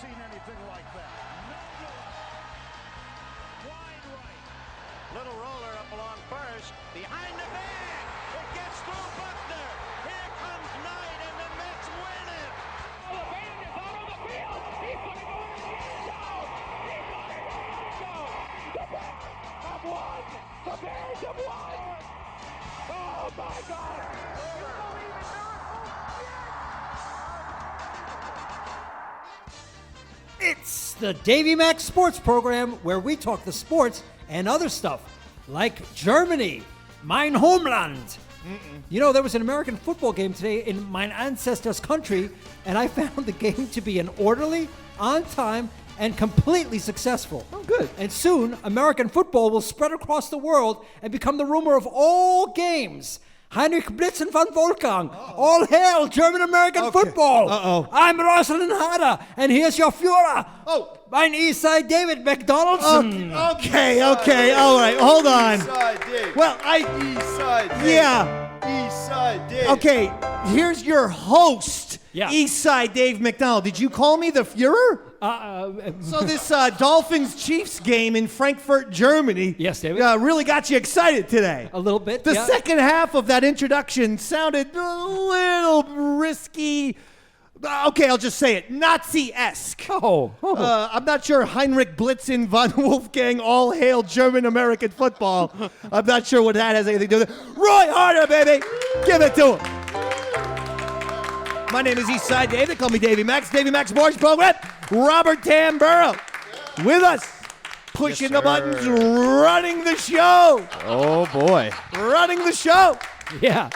seen anything like that. Wide right. Little roller up along first. Behind the bag. It gets through Buckner. Here comes Knight, and the Mets win it. The band is out on the field. He's going to go in the end zone. He's going to go in the end zone. The Bears have won. The Bears have won. Oh, my God. It's the Davey Max Sports Program where we talk the sports and other stuff, like Germany, mein Homeland. You know, there was an American football game today in my ancestors' country, and I found the game to be an orderly, on time, and completely successful. Oh, good. And soon, American football will spread across the world and become the rumor of all games. Heinrich Blitzen von Wolfgang. All hail German-American football. I'm Rosalind Harder, and here's your Führer. Mein Eastside David McDonaldson. Okay, all right, hold on. Eastside Dave. Well, Eastside Dave. Yeah. Eastside Dave. Okay, here's your host, Yeah. Eastside Dave McDonald. Did you call me the Führer? So this Dolphins-Chiefs game in Frankfurt, Germany, Yes, David. really got you excited today. A little bit, The yeah. second half of that introduction sounded a little risky. Okay, I'll just say it. Nazi-esque. I'm not sure Heinrich Blitzen von Wolfgang, all hail German-American football. I'm not sure what that has anything to do with it. Roy Harder, baby! Give it to him. My name is Eastside Dave. They call me Davey Max. Davey Max Sports Program. Robert Tamburo with us. Pushing the buttons, running the show. Oh, boy. Running the show. Yeah.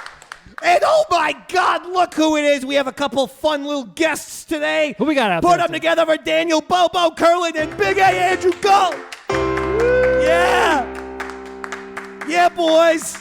And oh my God, look who it is. We have a couple fun little guests today. Who we got out Put there them today? together for Daniel Bobo Curlin and Big A Andrew Cole. Yeah. Yeah, boys.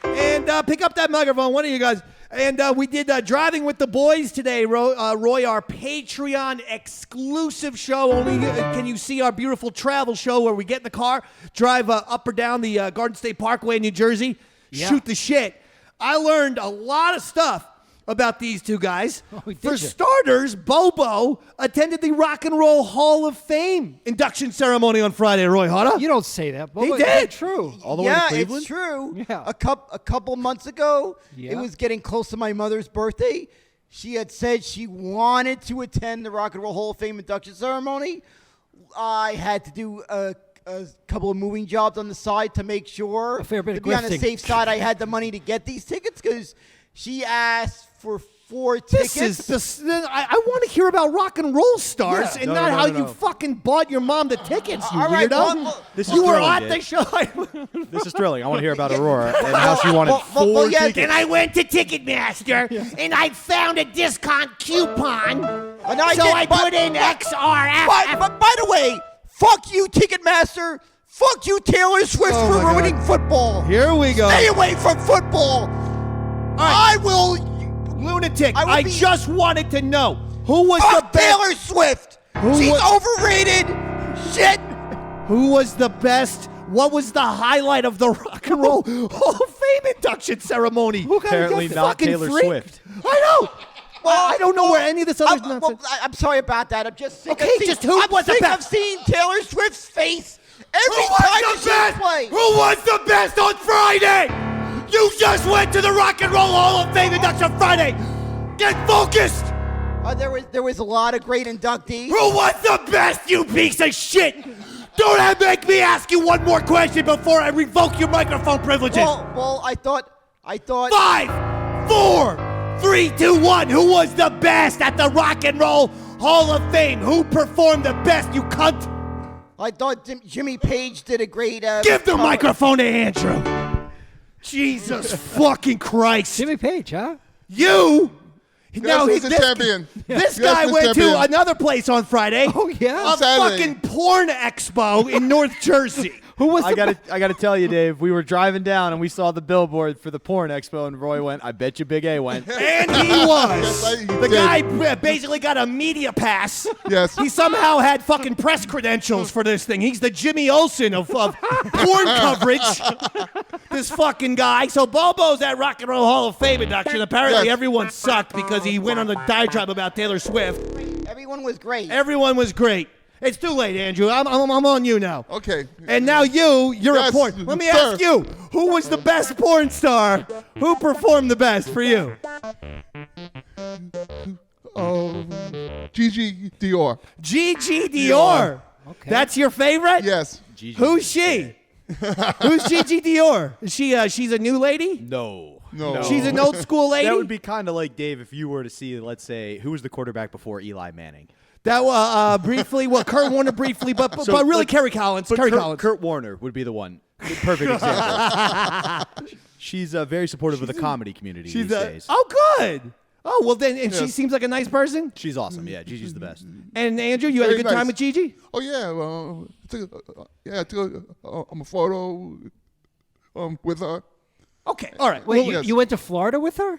And pick up that microphone, one of you guys. And we did Driving with the Boys today, Roy, our Patreon exclusive show. Only can you see our beautiful travel show where we get in the car, drive up or down the Garden State Parkway in New Jersey, shoot the shit. I learned a lot of stuff about these two guys. For starters, Bobo attended the Rock and Roll Hall of Fame induction ceremony on Friday, Roy Harder. You don't say that. But He is did. that true? All the way to Yeah, Cleveland? it's true. Yeah. A couple months ago, Yeah. it was getting close to my mother's birthday. She had said she wanted to attend the Rock and Roll Hall of Fame induction ceremony. I had to do a couple of moving jobs on the side to make sure, A fair bit to of be on the grifting. safe side, I had the money to get these tickets because she asked for 4 tickets. This is I want to hear about rock and roll stars and No, not no, how no, you no. fucking bought your mom the tickets, you All right, weirdo. well, This is You were thrilling, at the Dave. show. This is thrilling. I want to hear about Aurora and how she wanted four yeah, tickets. And I went to Ticketmaster and I found a discount coupon. And I So did, I but- put in XRF. But by the way, fuck you, Ticketmaster. Fuck you, Taylor Swift, Oh, for my God. ruining football. Here we go. Stay away from football. I will. Lunatic. I will I be- just wanted to know who was Fuck the best. Taylor Swift. Who She's was- overrated. Shit. Who was the best? What was the highlight of the Rock and Roll Hall of Fame induction ceremony? Who Apparently not Taylor Swift. I know. I don't know where any of this other nonsense. I'm sorry about that. I'm just sick Okay, of seeing, just who I'm was the sick best? of seeing Taylor Swift's face every time that she plays. Who was the best on Friday? You just went to the Rock and Roll Hall of Fame induction Friday. Get focused. There was a lot of great inductees. Who was the best, you piece of shit? Don't make me ask you one more question before I revoke your microphone privileges. Well, I thought. 5, 4, 3, 2, 1. Who was the best at the Rock and Roll Hall of Fame? Who performed the best, you cunt? I thought Jimmy Page did a great. Give the cover. microphone to Andrew. Jesus fucking Christ. Jimmy Page, huh? You. Yes, he's a champion. This Yes, guy Mr. went Champion. to another place on Friday. Oh, yeah? A Saturday. fucking porn expo in North Jersey. Who was I gotta tell you, Dave. We were driving down and we saw the billboard for the porn expo, and Roy went. I bet you Big A went. And he was. Yes, he The did. guy basically got a media pass. Yes. He somehow had fucking press credentials for this thing. He's the Jimmy Olsen of porn coverage. this fucking guy. So Bobo's at Rock and Roll Hall of Fame induction. Apparently Yes. everyone sucked because he went on a diatribe about Taylor Swift. Everyone was great. Everyone was great. It's too late, Andrew. I'm on you now. Okay. And now you're Yes, a porn. Let me sir. ask you, who was the best porn star? Who performed the best for you? Gigi Dior. Gigi Dior. Okay. That's your favorite? Yes. Who's she? Who's Gigi Dior? Is she's a new lady? No. No. She's an old school lady? That would be kind of like, Dave, if you were to see, let's say, who was the quarterback before Eli Manning? That briefly, Kurt Warner briefly, but really like, Kerry Collins. But Kerry Collins. Kurt Warner would be the one. Perfect example. She's very supportive of the comedy community these days. Oh, good. Oh, well then, and she Yes. seems like a nice person. She's awesome. Yeah, Gigi's the best. And Andrew, you had a Very good time nice. with Gigi? Oh yeah. I took a photo with her. Okay, all right. Wait, Yes. you went to Florida with her?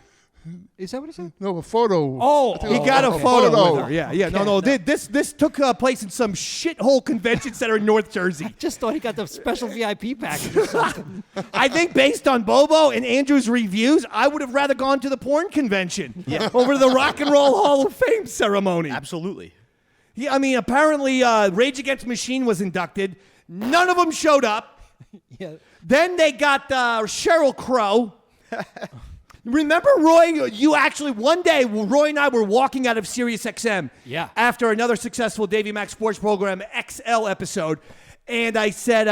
Is that what he said? No, a photo. Oh, I took He got a photo photo. with her. Yeah. No. This took place in some shithole convention center in North Jersey. Just thought he got the special VIP package or something. I think based on Bobo and Andrew's reviews, I would have rather gone to the porn convention over to the Rock and Roll Hall of Fame ceremony. Absolutely. Yeah, I mean, apparently Rage Against Machine was inducted. None of them showed up. Yeah. Then they got Sheryl Crow. Remember, Roy, you actually, one day, Roy and I were walking out of Sirius XM Yeah. after another successful Davey Mac Sports Program XL episode. And I said,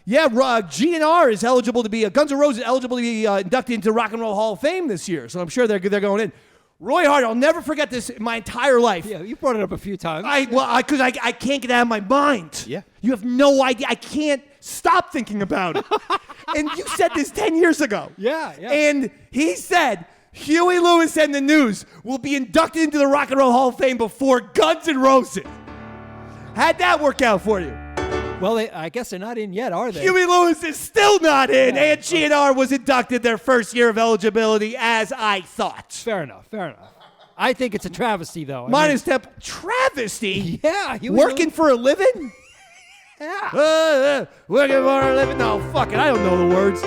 GNR is eligible to be, Guns N' Roses is eligible to be inducted into Rock and Roll Hall of Fame this year. So I'm sure they're going in. Roy Hart, I'll never forget this in my entire life. Yeah, you brought it up a few times. Because I can't get it out of my mind. Yeah. You have no idea. I can't stop thinking about it. And you said this 10 years ago. Yeah. And he said Huey Lewis and the News will be inducted into the Rock and Roll Hall of Fame before Guns N' Roses. How'd that work out for you? Well, I guess they're not in yet, are they? Huey Lewis is still not in, Yeah. and GNR was inducted their first year of eligibility, as I thought. Fair enough. I think it's a travesty, though. Minus step travesty. Yeah. Huey Working Lewis- for a living? Yeah. Working for a living? No, fuck it. I don't know the words.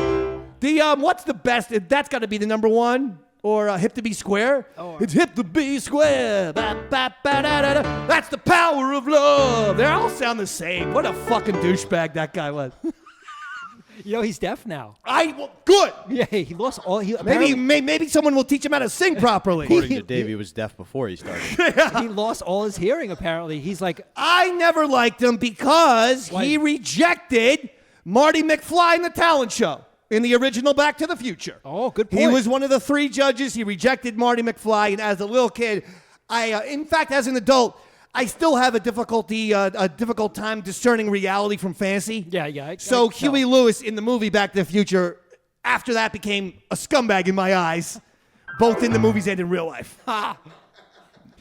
The what's the best? That's got to be the number one. Or hip to be square. It's hip to be square. Ba-ba-ba-da-da-da. That's the power of love. They all sound the same. What a fucking douchebag that guy was. You know, he's deaf now. Good. Yeah, he lost all. Maybe someone will teach him how to sing properly. According to Dave, he was deaf before he started. He lost all his hearing, apparently. He's like, I never liked him because Why? he rejected Marty McFly in the talent show in the original Back to the Future. Oh, good He point. was one of the three judges. He rejected Marty McFly, and as a little kid, in fact, as an adult, I still have a difficult time discerning reality from fantasy. Yeah. So Huey Lewis in the movie Back to the Future, after that became a scumbag in my eyes, both in the movies and in real life.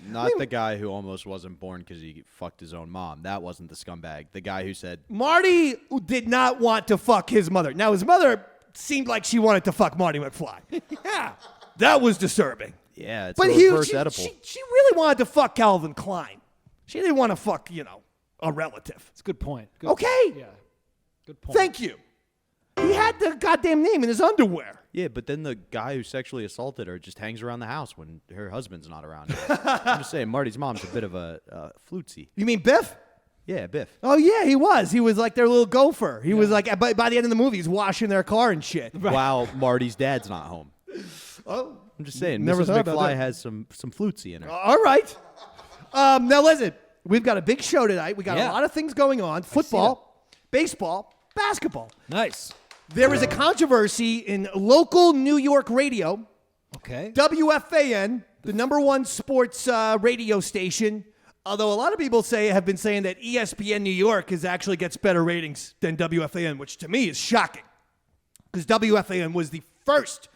Not the guy who almost wasn't born because he fucked his own mom. That wasn't the scumbag. The guy who said, Marty did not want to fuck his mother. Now, his mother seemed like she wanted to fuck Marty McFly. yeah. That was disturbing. yeah, it's But a reverse she Oedipal. really wanted to fuck Calvin Klein. She didn't want to fuck, a relative. It's a good point. Good Okay. Yeah. Good point. Thank you. He had the goddamn name in his underwear. Yeah, but then the guy who sexually assaulted her just hangs around the house when her husband's not around. I'm just saying, Marty's mom's a bit of a flutesy. You mean Biff? Yeah, Biff. Oh, yeah, he was. He was like their little gopher. He was like, by the end of the movie, he's washing their car and shit. While Marty's dad's not home. Oh, I'm just saying, Never Mrs. thought about McFly that. has some flutesy in her. all right. Now, listen, we've got a big show tonight. We got a lot of things going on. Football, baseball, basketball. Nice. There is a controversy in local New York radio, Okay. WFAN, the number one sports radio station. Although a lot of people have been saying that ESPN New York actually gets better ratings than WFAN, which to me is shocking. Because WFAN was the first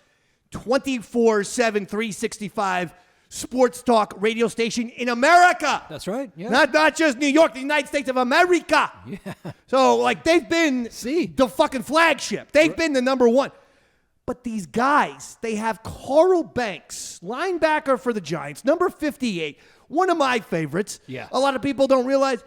24/7, 365 sports talk radio station in America. That's right. Yeah. Not just New York, the United States of America. Yeah. So, they've been the fucking flagship. They've been the number one. But these guys, they have Carl Banks, linebacker for the Giants, number 58, one of my favorites. Yeah. A lot of people don't realize,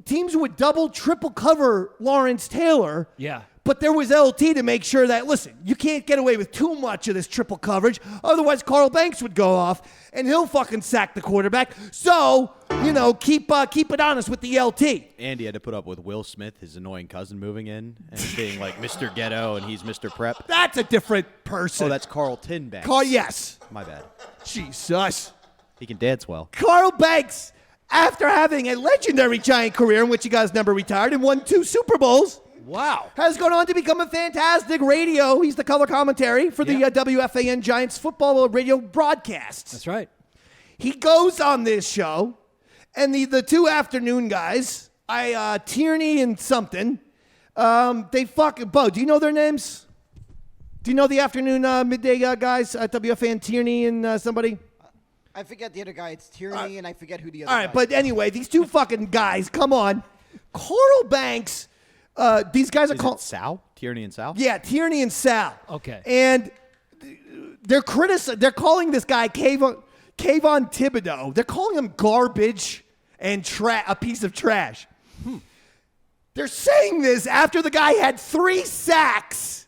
teams would double, triple cover Lawrence Taylor. Yeah. But there was LT to make sure that, listen, you can't get away with too much of this triple coverage. Otherwise, Carl Banks would go off, and he'll fucking sack the quarterback. So, keep it honest with the LT. Andy had to put up with Will Smith, his annoying cousin, moving in and being like Mr. Ghetto, and he's Mr. Prep. That's a different person. Oh, that's Carlton Banks. Yes. My bad. Jesus. He can dance well. Carl Banks, after having a legendary Giant career in which he got his number retired and won 2 Super Bowls, Wow. has gone on to become a fantastic radio. He's the color commentary for the WFAN Giants football radio broadcasts. That's right. He goes on this show, and the 2 afternoon guys, Tierney and something, they fucking, Bo, do you know their names? Do you know the afternoon midday guys at WFAN, Tierney and somebody? I forget the other guy. It's Tierney, and I forget who the other All guy right, but anyway, these 2 fucking guys, come on. Carl Banks, these guys are Is called it Sal? Tierney and Sal? Yeah, Tierney and Sal. Okay. And they're calling this guy Kayvon Thibodeau. They're calling him garbage and a piece of trash. They're saying this after the guy had 3 sacks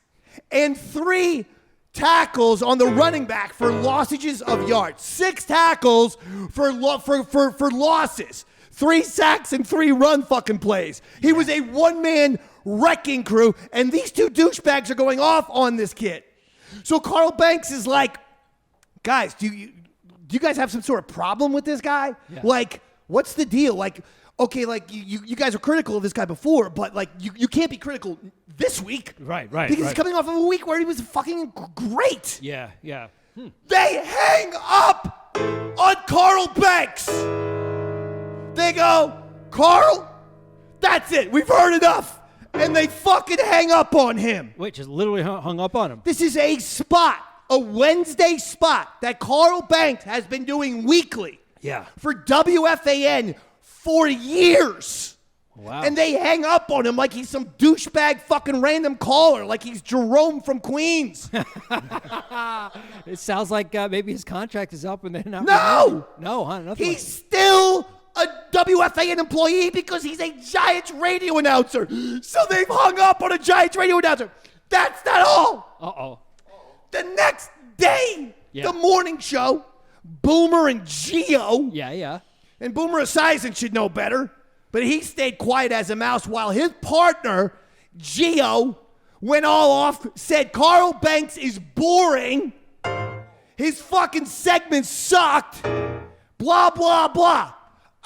and 3 tackles on the running back for lossages of yards. 6 tackles for losses. 3 sacks and 3 run fucking plays. He was a one-man wrecking crew, and these 2 douchebags are going off on this kid. So Carl Banks is like, guys, do you guys have some sort of problem with this guy? Yeah. Like, what's the deal? Like, okay, like you guys were critical of this guy before, but like you can't be critical this week. Right. Because he's coming off of a week where he was fucking great. Yeah. They hang up on Carl Banks. They go, Carl, that's it. We've heard enough. And they fucking hang up on him. Wait, just literally hung up on him. This is a spot, a Wednesday spot that Carl Banks has been doing weekly. Yeah. For WFAN for years. Wow. And they hang up on him like he's some douchebag fucking random caller, like he's Jerome from Queens. It sounds like maybe his contract is up and they're not. No! No, huh? Nothing. He's still a WFAN employee because he's a Giants radio announcer. So they've hung up on a Giants radio announcer. That's not all. Uh-oh. The next day, Yeah. the morning show, Boomer and Gio, Yeah. and Boomer Esiason should know better, but he stayed quiet as a mouse while his partner, Gio, went all off, said Carl Banks is boring, his fucking segments sucked, blah, blah, blah.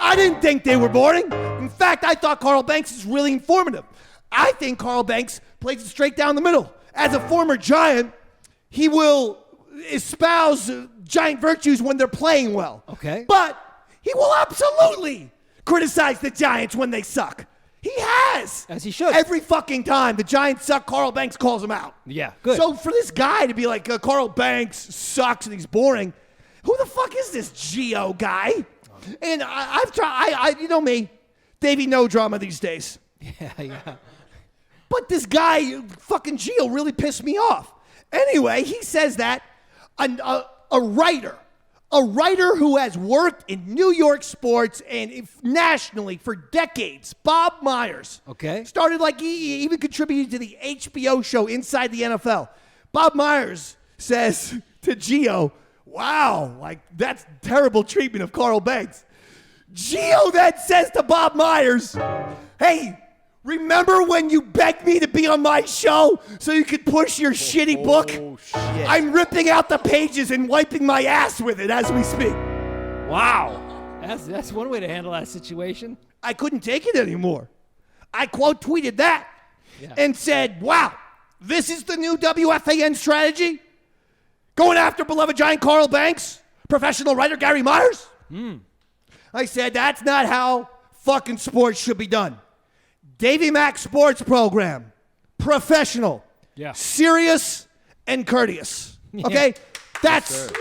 I didn't think they were boring. In fact, I thought Carl Banks is really informative. I think Carl Banks plays it straight down the middle. As a former Giant, he will espouse Giant virtues when they're playing well. Okay. But he will absolutely criticize the Giants when they suck. He has. As he should. Every fucking time the Giants suck, Carl Banks calls him out. Yeah, good. So for this guy to be like, Carl Banks sucks and he's boring, who the fuck is this Gio guy? And I've tried, you know me, Davey, no drama these days. Yeah. But this guy, fucking Gio, really pissed me off. Anyway, he says that a writer who has worked in New York sports and nationally for decades, Bob Myers. Okay. Started like he even contributed to the HBO show Inside the NFL. Bob Myers says to Gio, wow, like that's terrible treatment of Carl Banks. Gio then says to Bob Myers, hey, remember when you begged me to be on my show so you could push your shitty book? Oh, shit. I'm ripping out the pages and wiping my ass with it as we speak. Wow. That's one way to handle that situation. I couldn't take it anymore. I quote tweeted that and said, wow, this is the new WFAN strategy? Going after beloved Giant Carl Banks? Professional writer Gary Myers? I said, that's not how fucking sports should be done. Davey Mack Sports Program. Professional. Yeah. Serious and courteous. Okay? That's...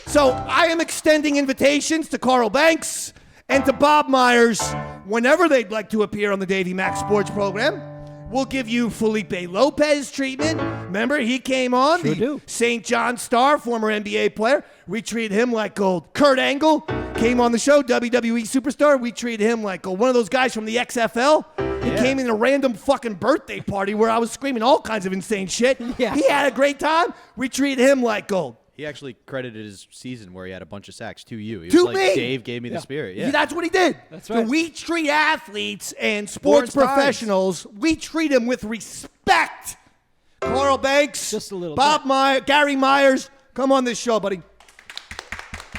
So I am extending invitations to Carl Banks and to Bob Myers whenever they'd like to appear on the Davey Mack Sports Program. We'll give you Felipe Lopez treatment. Remember, he came on, Sure the do. St. John star, former NBA player. We treated him like gold. Kurt Angle came on the show, WWE superstar. We treated him like one of those guys from the XFL. He came in a random fucking birthday party where I was screaming all kinds of insane shit. Yeah. He had a great time. We treated him like gold. He actually credited his season where he had a bunch of sacks to you. He To was like, me. Dave gave me the spirit. Yeah. That's what he did. That's So right. we treat athletes and sports Sports professionals, we treat them with respect. Carl Banks, Just a little Bob bit. Meyer, Gary Myers, come on this show, buddy.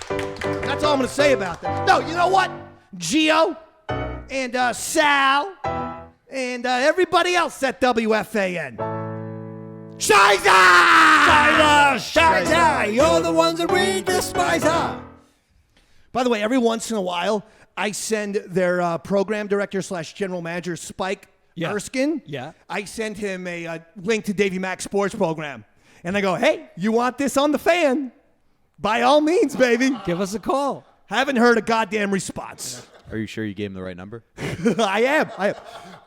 That's all I'm going to say about that. No, you know what? Gio and Sal and everybody else at WFAN. Shiza! You're the ones that we despise. By the way, every once in a while, I send their program director / general manager, Spike Erskine. Yeah. I send him a link to Davey Mack Sports Program. And I go, hey, you want this on the fan? By all means, baby. Give us a call. Haven't heard a goddamn response. Are you sure you gave him the right number? I am.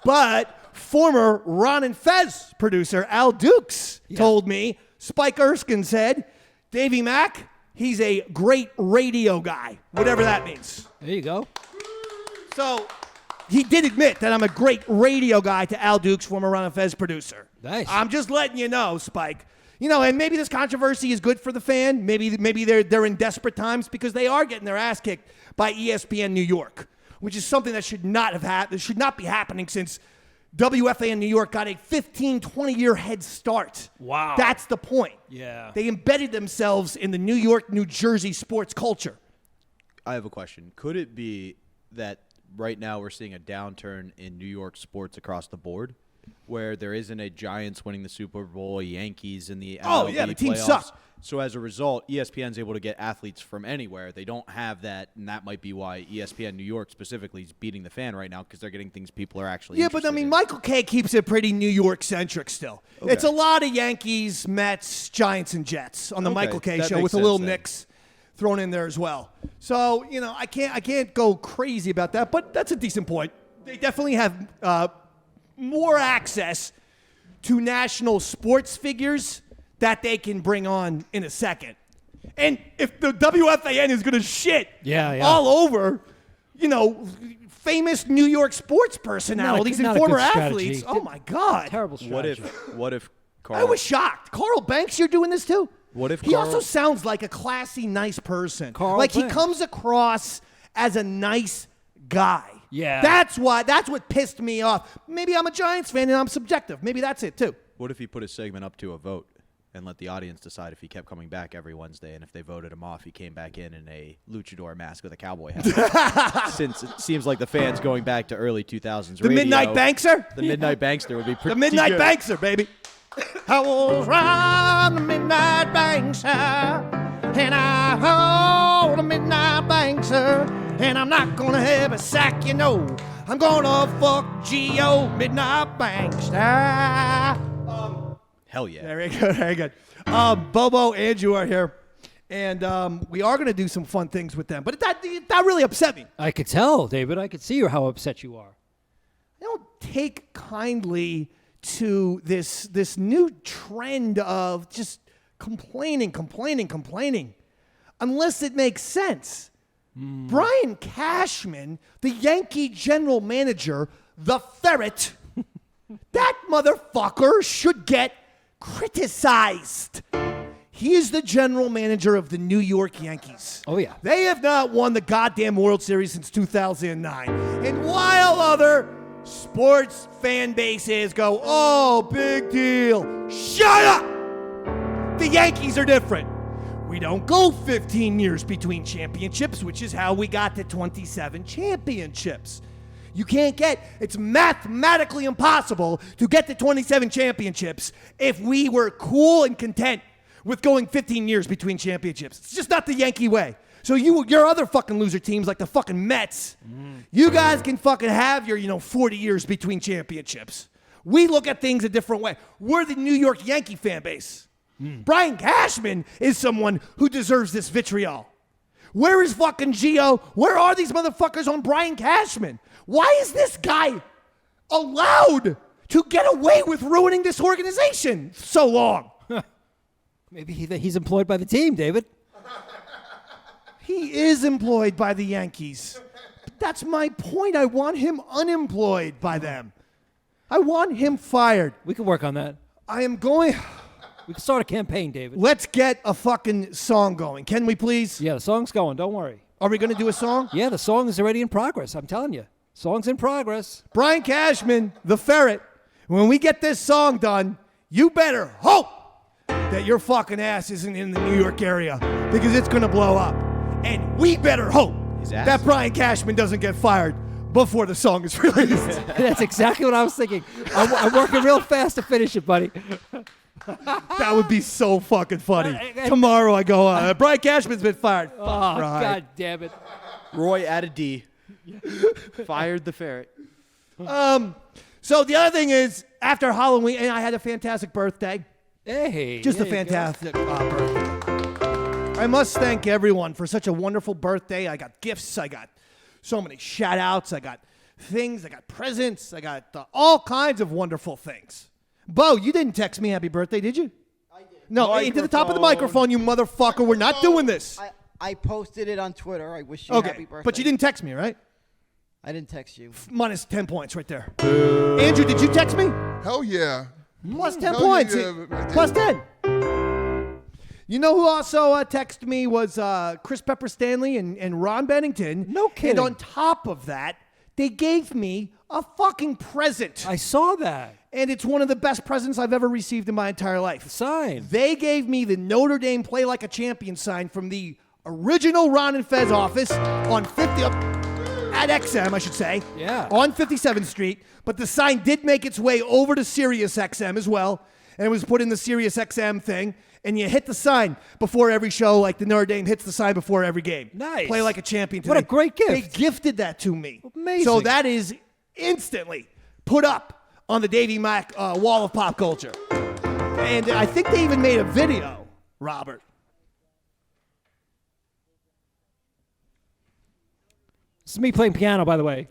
But former Ron and Fez producer Al Dukes told me, Spike Erskine said, Davey Mack, he's a great radio guy, whatever that means. There you go. So he did admit that I'm a great radio guy to Al Dukes, former Ron and Fez producer. Nice. I'm just letting you know, Spike. You know, and maybe this controversy is good for the fan. Maybe they're in desperate times because they are getting their ass kicked by ESPN New York, which is something that should not have happened. Should not be happening since WFAN New York got a 15, 20-year head start. Wow. That's the point. Yeah. They embedded themselves in the New York, New Jersey sports culture. I have a question. Could it be that right now we're seeing a downturn in New York sports across the board, where there isn't a Giants winning the Super Bowl, Yankees in the MLB the teams playoffs? suck. So as a result, ESPN's able to get athletes from anywhere. They don't have that, and that might be why ESPN New York specifically is beating the fan right now, because they're getting things people are actually Yeah, but I interested mean, in. Michael Kay keeps it pretty New York-centric still. Okay. It's a lot of Yankees, Mets, Giants, and Jets on the Okay, Michael Kay that show makes with a little sense then. Knicks thrown in there as well. So, you know, I can't go crazy about that, but that's a decent point. They definitely have more access to national sports figures that they can bring on in a second. And if the WFAN is going to shit all over, you know, famous New York sports personalities not and a former good strategy. athletes, oh my God. Terrible strategy. What if Carl? I was shocked. Carl Banks, you're doing this too? What if he Carl- also sounds like a classy, nice person. Carl like he Banks. comes across as a nice guy. Yeah. That's what pissed me off. Maybe I'm a Giants fan and I'm subjective. Maybe that's it too. What if he put his segment up to a vote and let the audience decide if he kept coming back every Wednesday, and if they voted him off, he came back in a luchador mask with a cowboy hat? Since it seems like the fans going back to early 2000s The radio, Midnight Bankster? The Midnight Bankster would be pretty The Midnight good. Bankster, baby. I was round the Midnight Bankster, and I hold the Midnight Bankster, and I'm not gonna have a sack, you know. I'm gonna fuck Gio Midnight Bankster. Hell yeah. Very good, very good. Bobo and you are here, and we are gonna do some fun things with them. But that really upset me. I could tell, David. I could see how upset you are. I don't take kindly to this new trend of just complaining, unless it makes sense. Brian Cashman, the Yankee general manager, the ferret, that motherfucker should get criticized. He is the general manager of the New York Yankees. Oh, yeah. They have not won the goddamn World Series since 2009. And while other sports fan bases go, oh, big deal, shut up! The Yankees are different. We don't go 15 years between championships, which is how we got to 27 championships. It's mathematically impossible to get to 27 championships if we were cool and content with going 15 years between championships. It's just not the Yankee way. So your other fucking loser teams like the fucking Mets, you guys can fucking have your, 40 years between championships. We look at things a different way. We're the New York Yankee fan base. Brian Cashman is someone who deserves this vitriol. Where is fucking Gio? Where are these motherfuckers on Brian Cashman? Why is this guy allowed to get away with ruining this organization so long? Maybe he's employed by the team, David. He is employed by the Yankees. But that's my point. I want him unemployed by them. I want him fired. We can work on that. I am going. We can start a campaign, David. Let's get a fucking song going. Can we please? Yeah, the song's going. Don't worry. Are we going to do a song? Yeah, the song is already in progress. I'm telling you. Song's in progress. Brian Cashman, the ferret, when we get this song done, you better hope that your fucking ass isn't in the New York area because it's going to blow up. And we better hope that Brian Cashman doesn't get fired before the song is released. That's exactly what I was thinking. I'm working real fast to finish it, buddy. That would be so fucking funny. Tomorrow I go, Brian Cashman's been fired. Oh, Fuck right. God damn it. Roy added D. Fired the ferret. So the other thing is, after Halloween, and I had a fantastic birthday. Hey. Just a there you go. fantastic birthday. I must thank everyone for such a wonderful birthday. I got gifts. I got so many shout outs. I got things. I got presents. I got all kinds of wonderful things. Bo, you didn't text me happy birthday, did you? I did. No, into the top of the microphone, you motherfucker. We're not doing this. I posted it on Twitter. I wish you happy birthday. But you didn't text me, right? I didn't text you. Minus 10 points right there. Andrew, did you text me? Hell yeah. Plus 10 Hell points. yeah, I did. Plus 10. You know who also texted me was Chris Pepper Stanley and Ron Bennington. No kidding. And on top of that, they gave me a fucking present. I saw that. And it's one of the best presents I've ever received in my entire life. Sign. They gave me the Notre Dame Play Like a Champion sign from the original Ron and Fez office on 50 at XM, I should say. Yeah. On 57th Street. But the sign did make its way over to Sirius XM as well. And it was put in the Sirius XM thing. And you hit the sign before every show, like the Notre Dame hits the sign before every game. Nice. Play Like a Champion today. What a great gift. They gifted that to me. Amazing. So that is instantly put up on the Davey Mack wall of pop culture. And I think they even made a video, Robert. This is me playing piano, by the way.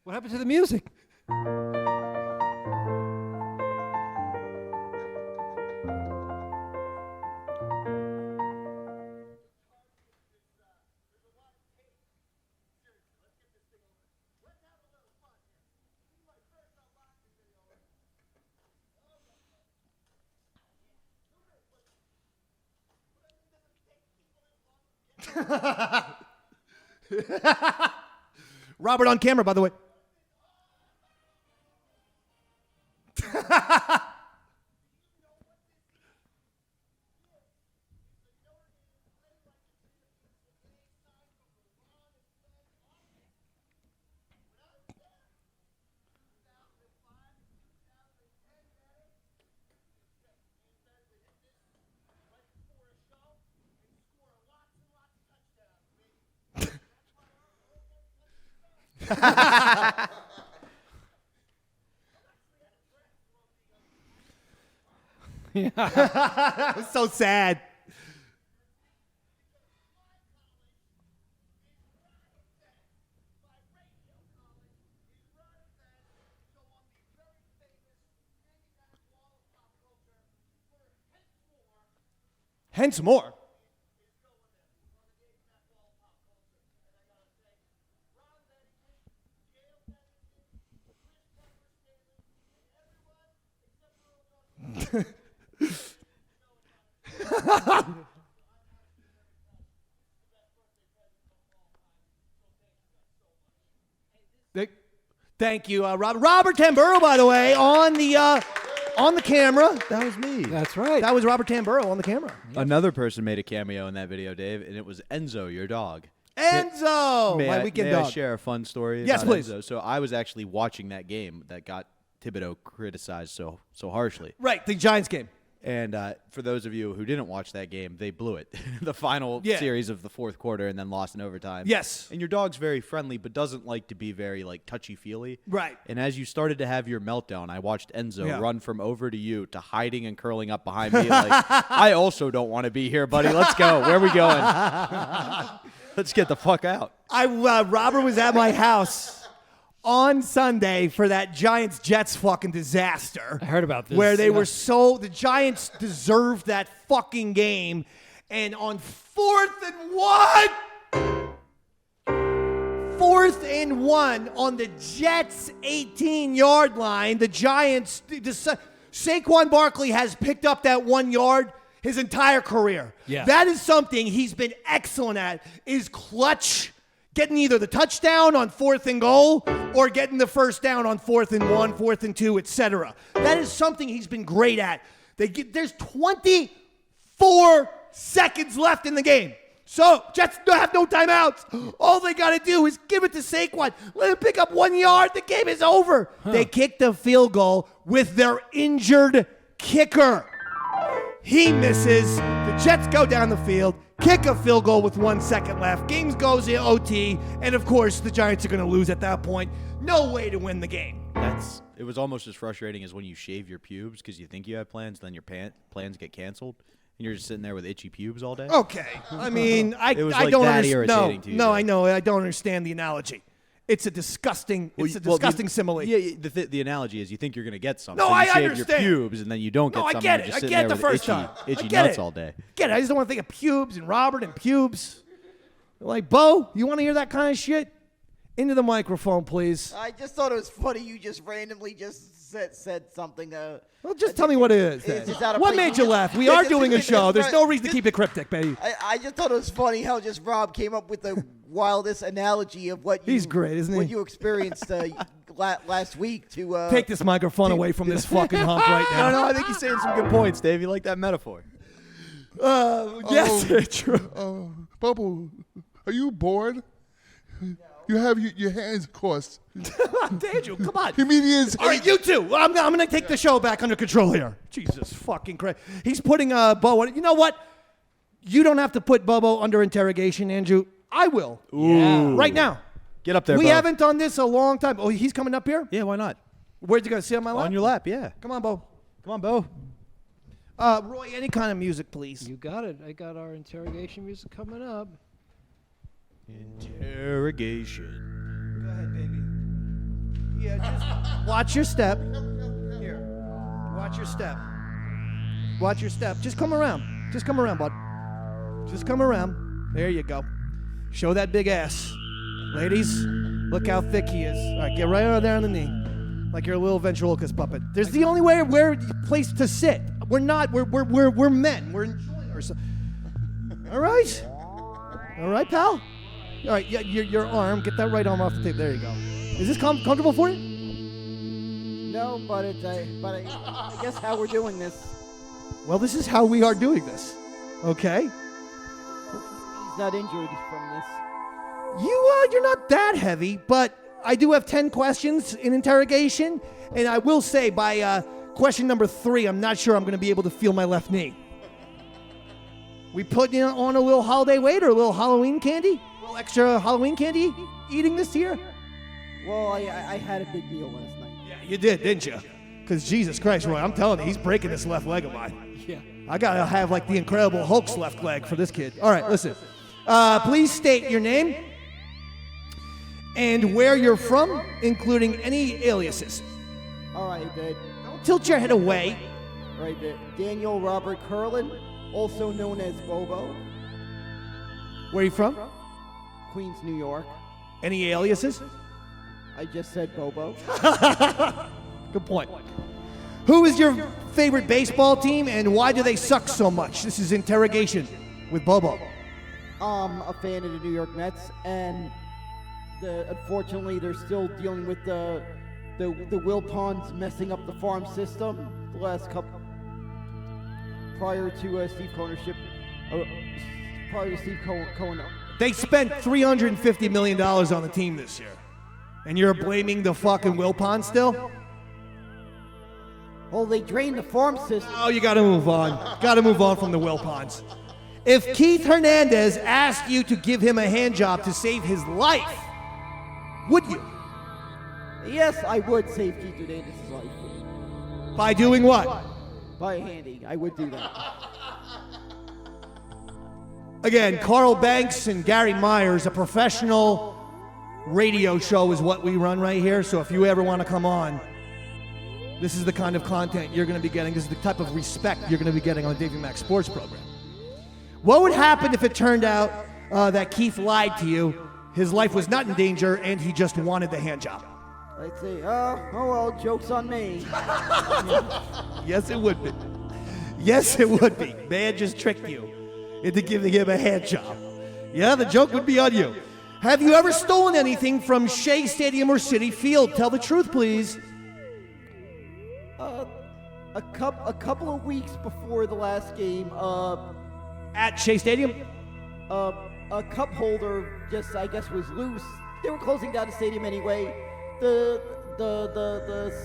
What happened to the music? Robert on camera, by the way. That was so sad. Hence more. Thank you, Robert. Robert Tamburo, by the way, on the camera. That was me. That's right. That was Robert Tamburo on the camera. Another person made a cameo in that video, Dave, and it was Enzo, your dog. Enzo, May my I, weekend may I dog. share a fun story? Yes, about please. Enzo? So I was actually watching that game that got Thibodeau criticized so harshly. Right, the Giants game. And for those of you who didn't watch that game, they blew it. The final series of the fourth quarter and then lost in overtime. Yes. And your dog's very friendly, but doesn't like to be very touchy-feely. Right. And as you started to have your meltdown, I watched Enzo run from over to you to hiding and curling up behind me. I also don't want to be here, buddy. Let's go. Where are we going? Let's get the fuck out. Robert was at my house on Sunday for that Giants-Jets fucking disaster. I heard about this. Where they were the Giants deserved that fucking game. And on 4th and 1 on the Jets' 18-yard line, the Giants, Saquon Barkley has picked up that 1 yard his entire career. Yeah. That is something he's been excellent at, is clutch, getting either the touchdown on 4th and goal or getting the first down on 4th and 1, 4th and 2, etc. That is something he's been great at. There's 24 seconds left in the game. So Jets have no timeouts. All they got to do is give it to Saquon. Let him pick up 1 yard. The game is over. They kicked the field goal with their injured kicker. He misses. The Jets go down the field, kick a field goal with 1 second left. Game goes to OT, and of course the Giants are going to lose at that point. No way to win the game. It was almost as frustrating as when you shave your pubes because you think you have plans, then your plans get canceled, and you're just sitting there with itchy pubes all day. Okay, I mean, I It was I like don't that understand. irritating to you, No, though. I know. I don't understand the analogy. It's a disgusting. Simile. Yeah, the analogy is you think you're going to get something. No, so you I shave understand. your pubes, and then you don't get No, I something. get You're it. just I sitting get there the with first itchy, time. itchy I get nuts it. all day. Get it. I just don't want to think of pubes and Robert and pubes. Like, Bo, you want to hear that kind of shit? Into the microphone, please. I just thought it was funny. You just randomly just said something. Well, just tell me what it is. It's then. just out of What place. made you laugh? We are doing a show. There's no reason to Just- keep it cryptic, baby. I just thought it was funny how just Rob came up with the wildest analogy of what you, He's great, isn't he? What you experienced last week to Take this microphone away from this fucking hump right now. No, I think he's saying some good points, Dave. You like that metaphor? Yes, true. Bubble, are you bored? You have your hands crossed. Daniel, come on. Comedians. All right, you two. I'm going to take the show back under control here. Jesus fucking Christ. He's putting Bo on. You know what? You don't have to put Bobo under interrogation, Andrew. I will. Yeah. Right now. Get up there, We Bo. haven't done this a long time. Oh, he's coming up here? Yeah, why not? Where's he going to sit on my lap? On your lap, yeah. Come on, Bo. Come on, Bo. Roy, any kind of music, please. You got it. I got our interrogation music coming up. Interrogation. Go ahead, baby. Yeah, just watch your step. Here. Watch your step. Watch your step. Just come around. Just come around, bud. Just come around. There you go. Show that big ass. Ladies, look how thick he is. All right, get right over there on the knee. Like you're a little ventriloquist puppet. There's the only place to sit. We're not, we're men. We're enjoying ourselves. All right? All right, pal? All right, yeah, your arm, get that right arm off the table. There you go. Is this comfortable for you? No, but I guess how we're doing this. Well, this is how we are doing this. Okay? He's not injured from this. You're not that heavy, but I do have 10 questions in interrogation, and I will say by question number 3, I'm not sure I'm going to be able to feel my left knee. We put on a little holiday weight or a little Halloween candy? A little extra Halloween candy eating this year? Well, I had a big meal last night. Yeah, you did, didn't you? Because Jesus Christ, Roy, I'm telling you, he's breaking this left leg of mine. Yeah. I got to have like the Incredible Hulk's left leg for this kid. All right, listen. Please state your name and where you're from, including any aliases. All right, Don't tilt your head away. all right, Daniel Robert Curlin, also known as Bobo, Where are you from? Queens, New York. Any aliases? I just said Bobo. Good point. Who is your favorite baseball team and why do they suck so much? This is interrogation with Bobo. A fan of the New York Mets, and unfortunately, they're still dealing with the Wilpons messing up the farm system the last couple prior to Steve ownership. Prior to Steve Cohen. They spent $350 million on the team this year. And you're blaming the fucking Wilpons still? Well, they drained the farm system. Oh, you got to move on. Got to move on from the Wilpons. If Keith Hernandez asked you to give him a hand job to save his life, would you? Yes, I would save Keith Hernandez's life. By doing what? By handy, I would do that. Again, Carl Banks and Gary Myers, a professional radio show is what we run right here. So if you ever want to come on, this is the kind of content you're going to be getting. This is the type of respect you're going to be getting on the Davey Mack Sports Program. What would happen if it turned out that Keith lied to you, his life was not in danger, and he just wanted the hand job? I'd say, oh well, joke's on me. Yes, it would be. Yes, it would be. Man just tricked you into giving him a hand job. Yeah, the joke would be on you. Have you ever stolen anything from Shea Stadium or Citi Field? Tell the truth, please. A couple of weeks before the last game, At Shea Stadium? a cup holder just, I guess, was loose. They were closing down the stadium anyway.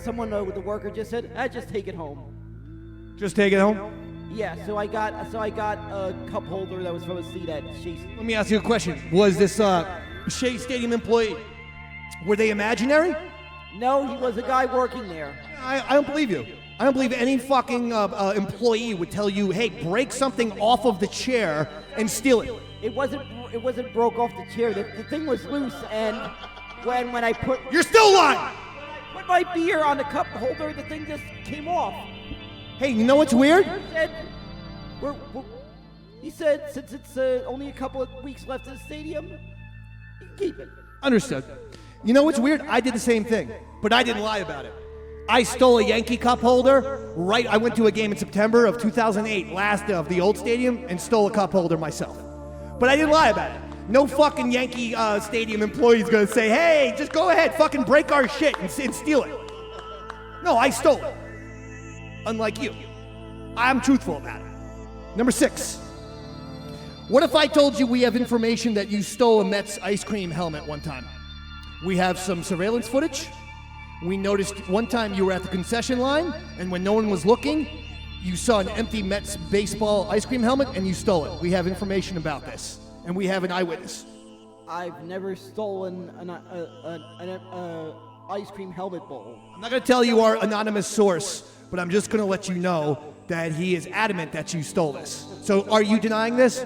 Someone with the worker just said, just take it home. Just take it home? Yeah, so I got a cup holder that was from a seat at Shea. Let me ask you a question. Was this Shea Stadium employee, were they imaginary? No, he was a guy working there. I don't believe you. I don't believe any fucking employee would tell you, hey, break something off of the chair and steal it. It wasn't broke off the chair. The thing was loose, and when I put You're still lying! put my beer on the cup holder, the thing just came off. Hey, you know what's weird? He said, since it's only a couple of weeks left in the stadium, you can keep it. Understood. You know what's weird? I did the same thing, but I didn't lie about it. I stole a Yankee cup holder. I went to a game in September of 2008, last of the old stadium, and stole a cup holder myself. But I didn't lie about it. No fucking Yankee Stadium employee is gonna say, hey, just go ahead, fucking break our shit and steal it. No, I stole it. Unlike you. I'm truthful about it. Number 6. What if I told you we have information that you stole a Mets ice cream helmet one time? We have some surveillance footage. We noticed one time you were at the concession line, and when no one was looking, you saw an empty Mets baseball ice cream helmet, and you stole it. We have information about this, and we have an eyewitness. I've never stolen an ice cream helmet bowl. I'm not going to tell you our anonymous source, but I'm just going to let you know that he is adamant that you stole this. So are you denying this?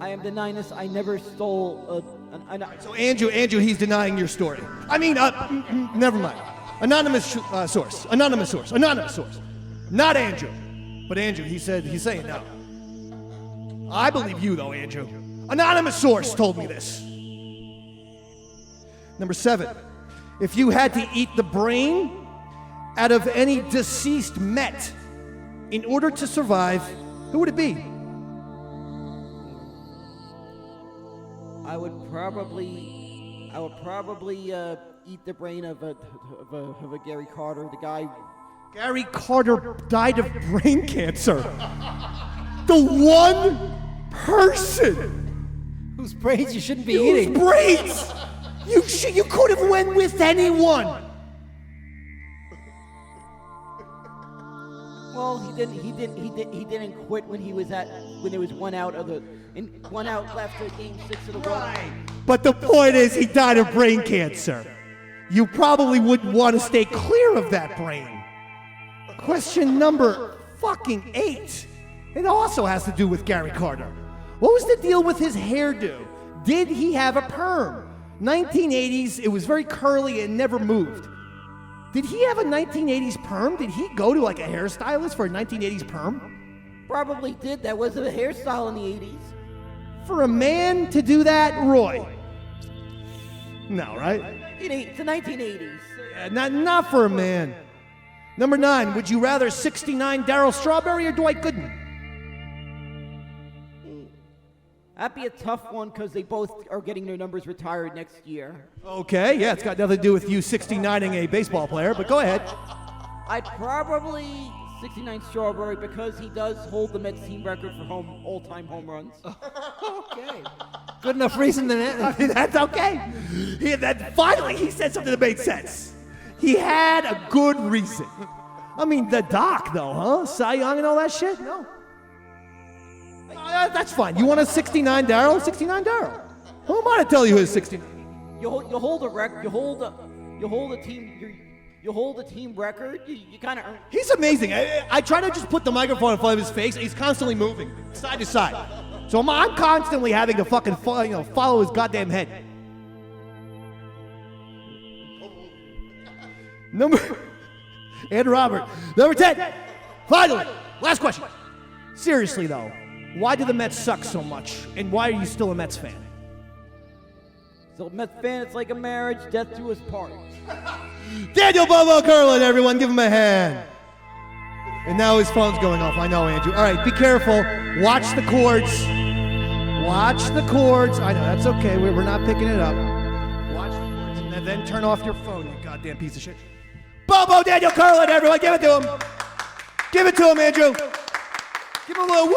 I am denying this. I never stole So Andrew, he's denying your story. I mean, never mind. Anonymous source. Not Andrew. But Andrew, he's saying no. I believe you though, Andrew. Anonymous source told me this. Number 7. If you had to eat the brain out of any deceased Met in order to survive, who would it be? I would probably eat the brain of a Gary Carter, the guy. Gary Carter died of brain cancer. The one person Whose brains you shouldn't be eating. whose brains you could have went with anyone. Well, he didn't quit when there was one out left of Game 6 of the World. But the point is, he died of brain cancer. You probably wouldn't want to stay clear of that brain. Question number fucking 8. It also has to do with Gary Carter. What was the deal with his hairdo? Did he have a perm? 1980s, it was very curly and never moved. Did he have a 1980s perm? Did he go to like a hairstylist for a 1980s perm? Probably did. That wasn't a hairstyle in the 80s. For a man to do that, Roy? No, right? It's the 1980s. Not for a man. Number 9, would you rather 69 Darryl Strawberry or Dwight Gooden? That'd be a tough one because they both are getting their numbers retired next year. Okay, yeah, it's got nothing to do with you 69ing a baseball player, but go ahead. I'd probably 69 Strawberry because he does hold the Mets team record for all-time home runs. Okay. Good enough reason than that. I mean, that's okay. Finally, he said something that made sense. He had a good reason. I mean, the Doc, though, huh? Cy Young and all that shit? No. That's fine. You want a 69 Darryl? 69 Darryl. Who am I to tell you who's 69? You hold a record. You hold a team record. You kind of earn. He's amazing. I try to just put the microphone in front of his face, and he's constantly moving side to side. So I'm constantly having to fucking follow his goddamn head. And Robert. Number 10. Finally, last question. Seriously, though, why do the Mets suck so much? And why are you still a Mets fan? So Mets fan, it's like a marriage, death do us part. Daniel Bobo Curlin, everyone, give him a hand. And now his phone's going off. I know, Andrew. All right, be careful. Watch the cords. Watch the cords. I know, that's okay. We're not picking it up. Watch the cords and then turn off your phone, you goddamn piece of shit. Bobo Daniel Curlin, everyone, give it to him. Give it to him, Andrew. Give him a little woo!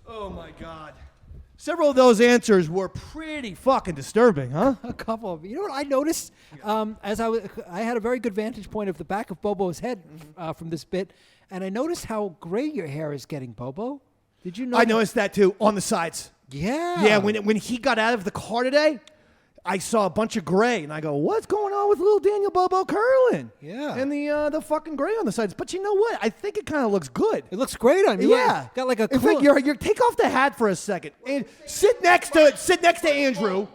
Oh my God. Several of those answers were pretty fucking disturbing, huh? A couple of. You know what I noticed? As I had a very good vantage point of the back of Bobo's head from this bit, and I noticed how gray your hair is getting, Bobo. Did you know? I noticed that too, on the sides. Yeah. Yeah, when he got out of the car today, I saw a bunch of gray, and I go, what's going on with little Daniel Bobo Curlin? Yeah. And the fucking gray on the sides. But you know what? I think it kind of looks good. It looks great on you. Yeah. Got like a In cool. fact, you're take off the hat for a second and sit next to Andrew.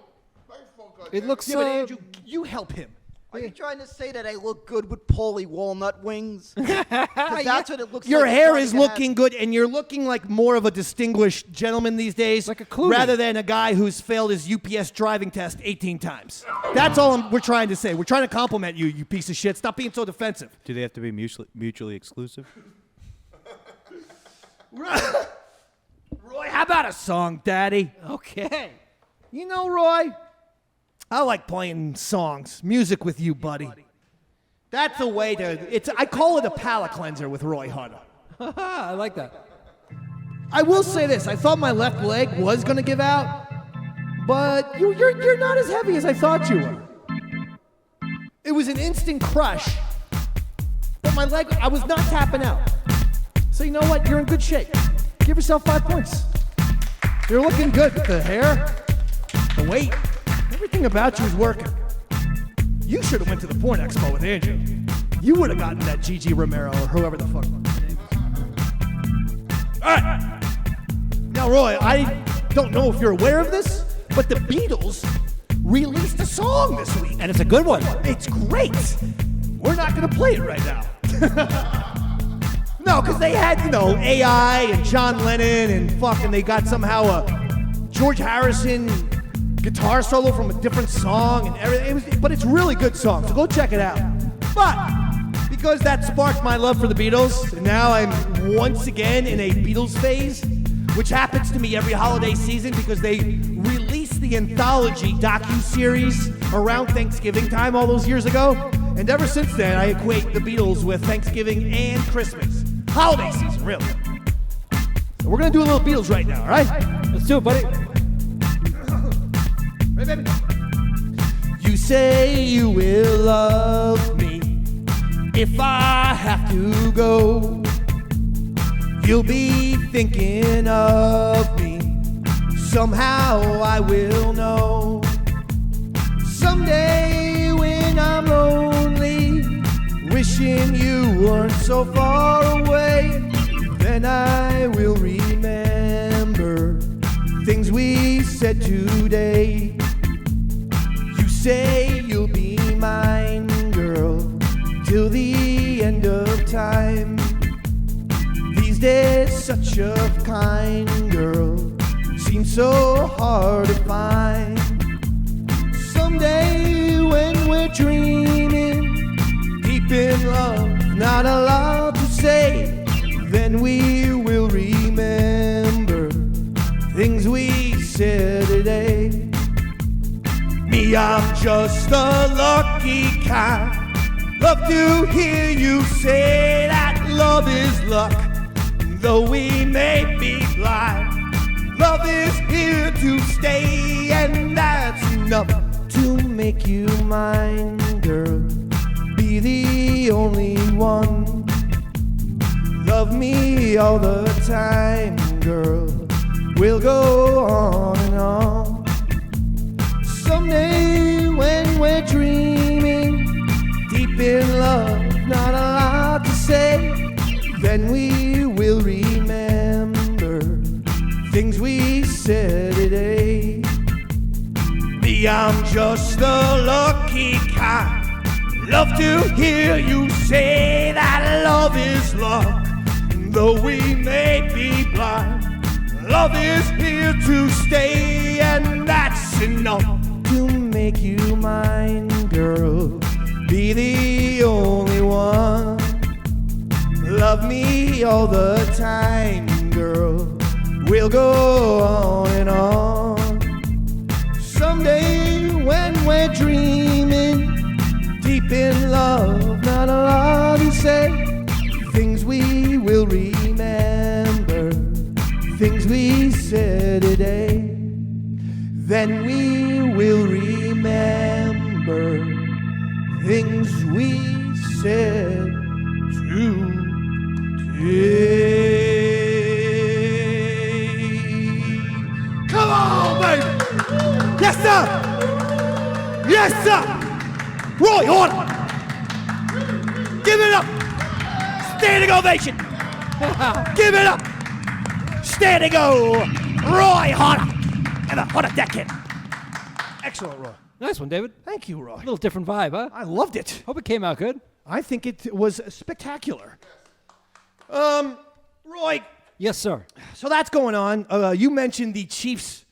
It looks. Yeah, but Andrew, you help him. Are you trying to say that I look good with Paulie walnut wings? 'Cause that's what it looks Your like. hair is looking good, and you're looking like more of a distinguished gentleman these days, Like a Clooney. rather than a guy who's failed his UPS driving test 18 times. That's all we're trying to say. We're trying to compliment you, you piece of shit. Stop being so defensive. Do they have to be mutually exclusive? Roy, how about a song, Daddy? Okay. You know, Roy, I like playing songs, music with you, buddy. That's a way to. I call it a palate cleanser with Roy Hunter. I like that. I will say this: I thought my left leg was gonna give out, but you're not as heavy as I thought you were. It was an instant crush, but my leg, I was not tapping out. So you know what? You're in good shape. Give yourself 5 points. You're looking good with the hair, the weight, everything about you is working. You should have went to the porn expo with Andrew. You would have gotten that Gigi Romero or whoever the fuck. All right. Now, Roy, I don't know if you're aware of this, but the Beatles released a song this week. And it's a good one. It's great. We're not going to play it right now. No, because they had, AI and John Lennon and fucking they got somehow a George Harrison guitar solo from a different song and everything. But it's a really good song, so go check it out. But because that sparked my love for the Beatles, and now I'm once again in a Beatles phase, which happens to me every holiday season because they released the anthology docu-series around Thanksgiving time all those years ago. And ever since then, I equate the Beatles with Thanksgiving and Christmas. Holiday season, really. So we're going to do a little Beatles right now, all right? Let's do it, buddy. Right, baby? You say you will love me if I have to go. You'll be thinking of me. Somehow I will know. Someday when I'm lonely, wishing you weren't so far away, then I will remember things we said today. You say you'll be mine, girl, till the end of time. These days, such a kind girl seems so hard to find. Someday when we're dreaming, deep in love, not a lot to say, then we will remember things we said today. Me, I'm just a lucky kind. Love to hear you say that love is luck, though we may be blind. Love is here to stay, and that's enough to make you mine, girl. Be the only one. Love me all the time, girl. We'll go on and on. Someday when we're dreaming, deep in love, not a lot to say, then we will remember things we said today. Me, I'm just a lucky kind. Love to hear you say that love is love. Though we may be blind, love is here to stay, and that's enough to make you mine, girl. Be the only one. Love me all the time, girl. We'll go on and on. Someday when we're dreaming, deep in love, not a lot to say, things we will remember, things we said today. Then we will remember things we said today. Come on, baby! Yes, sir! Yes, sir! Roy, on! Give it up! Standing ovation! Give it up! Standing O! Roy Hunter! And the Hunter Decade. Excellent, Roy. Nice one, David. Thank you, Roy. A little different vibe, huh? I loved it. Hope it came out good. I think it was spectacular. Roy, Yes, sir. so that's going on. You mentioned the Chiefs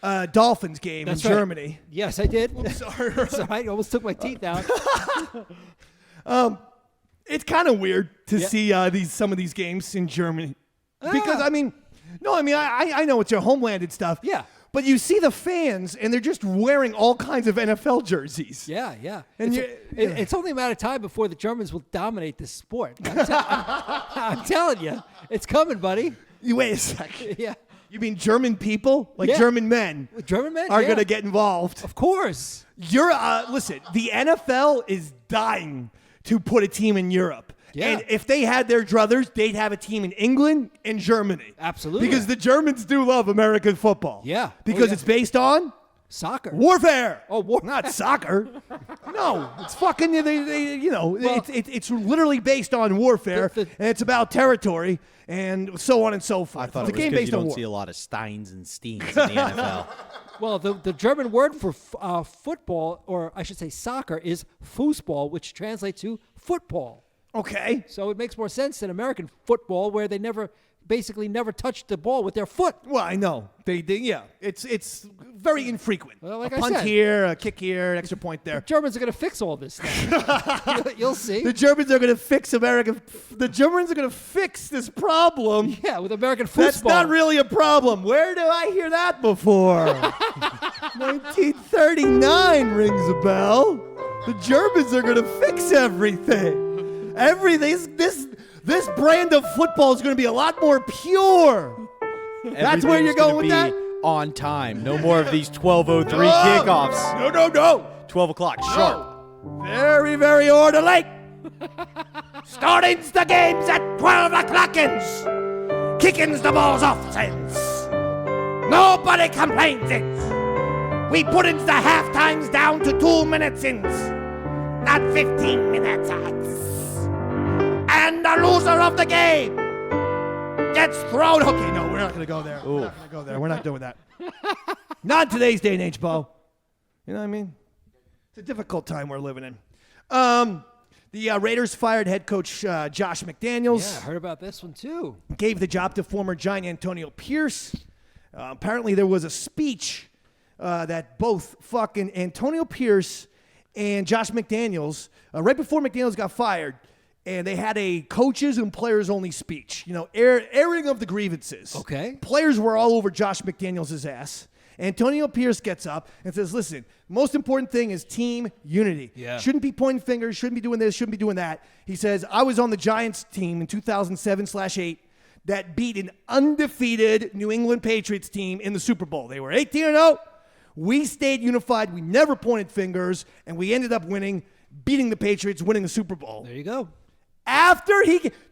Dolphins game That's in right. Germany. Yes, I did. Sorry. That's all right. I almost took my teeth out. It's kind of weird to Yeah. see some of these games in Germany. Because, I know it's your homeland and stuff. Yeah. But you see the fans, and they're just wearing all kinds of NFL jerseys. Yeah, yeah. And It's only a matter of time before the Germans will dominate this sport. I'm telling you. It's coming, buddy. Wait a second. Yeah. You mean German people? Like Yeah. German men? German men Are yeah. going to get involved. Of course. Listen, the NFL is dying to put a team in Europe. Yeah. And if they had their druthers, they'd have a team in England and Germany. Absolutely. Because the Germans do love American football. Yeah. Because yeah. it's based on Soccer. warfare. Oh, Not soccer. No, it's fucking, it's literally based on warfare, The- and it's about territory, and so on and so forth. I thought it's it a was game because based you on don't war. see a lot of Steins and Steens in the NFL. Well, the German word for football, or I should say soccer, is Fußball, which translates to football. Okay. So it makes more sense than American football, where they basically never touch the ball with their foot. Well, I know. Yeah. It's very infrequent. Well, like a I punt said. here, a kick here, an extra point there. The Germans are going to fix all this now. You'll see. The Germans are going to fix America. The Germans are going to fix this problem. Yeah, with American football. That's not really a problem. Where did I hear that before? 1939 rings a bell. The Germans are going to fix everything. This brand of football is going to be a lot more pure. That's where you're Everything's going gonna with be that? On time. No more of these 12:03 kickoffs. No. 12 o'clock sharp. Very, very orderly. Starting the games at 12 o'clockins. Kickings the balls off since. Nobody complains it. We put in the half times down to 2 minutes in. Not 15 minutes out. And the loser of the game gets thrown. Okay, no, we're not going to go there. We're not going to go there. We're not doing that. Not in today's day and age, Bo. You know what I mean? It's a difficult time we're living in. The Raiders fired head coach Josh McDaniels. Yeah, I heard about this one too. Gave the job to former Giant Antonio Pierce. Apparently there was a speech that both fucking Antonio Pierce and Josh McDaniels, right before McDaniels got fired, and they had a coaches and players only speech. You know, airing of the grievances. Okay. Players were all over Josh McDaniels' ass. Antonio Pierce gets up and says, listen, most important thing is team unity. Yeah. Shouldn't be pointing fingers, shouldn't be doing this, shouldn't be doing that. He says, I was on the Giants team in 2007/8 that beat an undefeated New England Patriots team in the Super Bowl. They were 18-0. We stayed unified. We never pointed fingers, and we ended up winning, beating the Patriots, winning the Super Bowl. There you go. After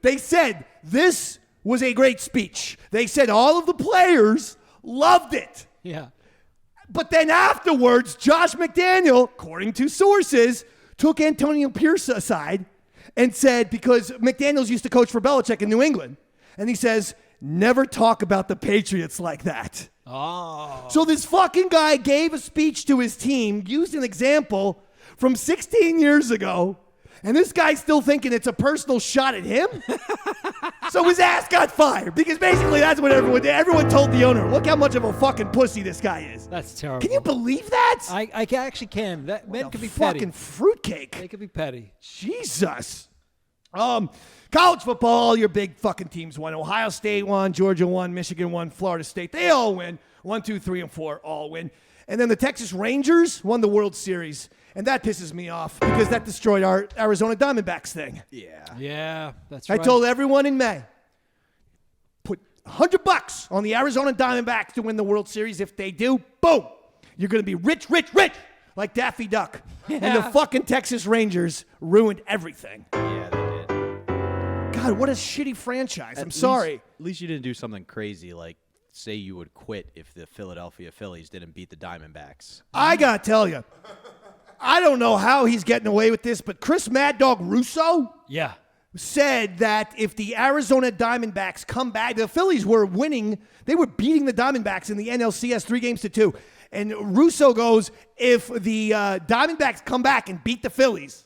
they said this was a great speech. They said all of the players loved it. Yeah. But then afterwards, Josh McDaniel, according to sources, took Antonio Pierce aside and said, because McDaniels used to coach for Belichick in New England, and he says, never talk about the Patriots like that. Oh. So this fucking guy gave a speech to his team, used an example from 16 years ago, and this guy's still thinking it's a personal shot at him? So his ass got fired, because basically that's what everyone did. Everyone told the owner, look how much of a fucking pussy this guy is. That's terrible. Can you believe that? I actually can. That men could be fucking petty. Fruitcake. They could be petty. Jesus. College football, all your big fucking teams won. Ohio State won, Georgia won, Michigan won, Florida State. They all win. 1, 2, 3, and 4 all win. And then the Texas Rangers won the World Series. And that pisses me off because that destroyed our Arizona Diamondbacks thing. Yeah, that's I right. told everyone in May, put $100 on the Arizona Diamondbacks to win the World Series. If they do, boom, you're going to be rich, rich, rich, like Daffy Duck. Yeah. And the fucking Texas Rangers ruined everything. Yeah, they did. God, what a shitty franchise. I'm sorry. At least you didn't do something crazy like say you would quit if the Philadelphia Phillies didn't beat the Diamondbacks. I got to tell you, I don't know how he's getting away with this, but Chris Mad Dog Russo Yeah. said that if the Arizona Diamondbacks come back, the Phillies were winning. They were beating the Diamondbacks in the NLCS 3-2. And Russo goes, if the Diamondbacks come back and beat the Phillies,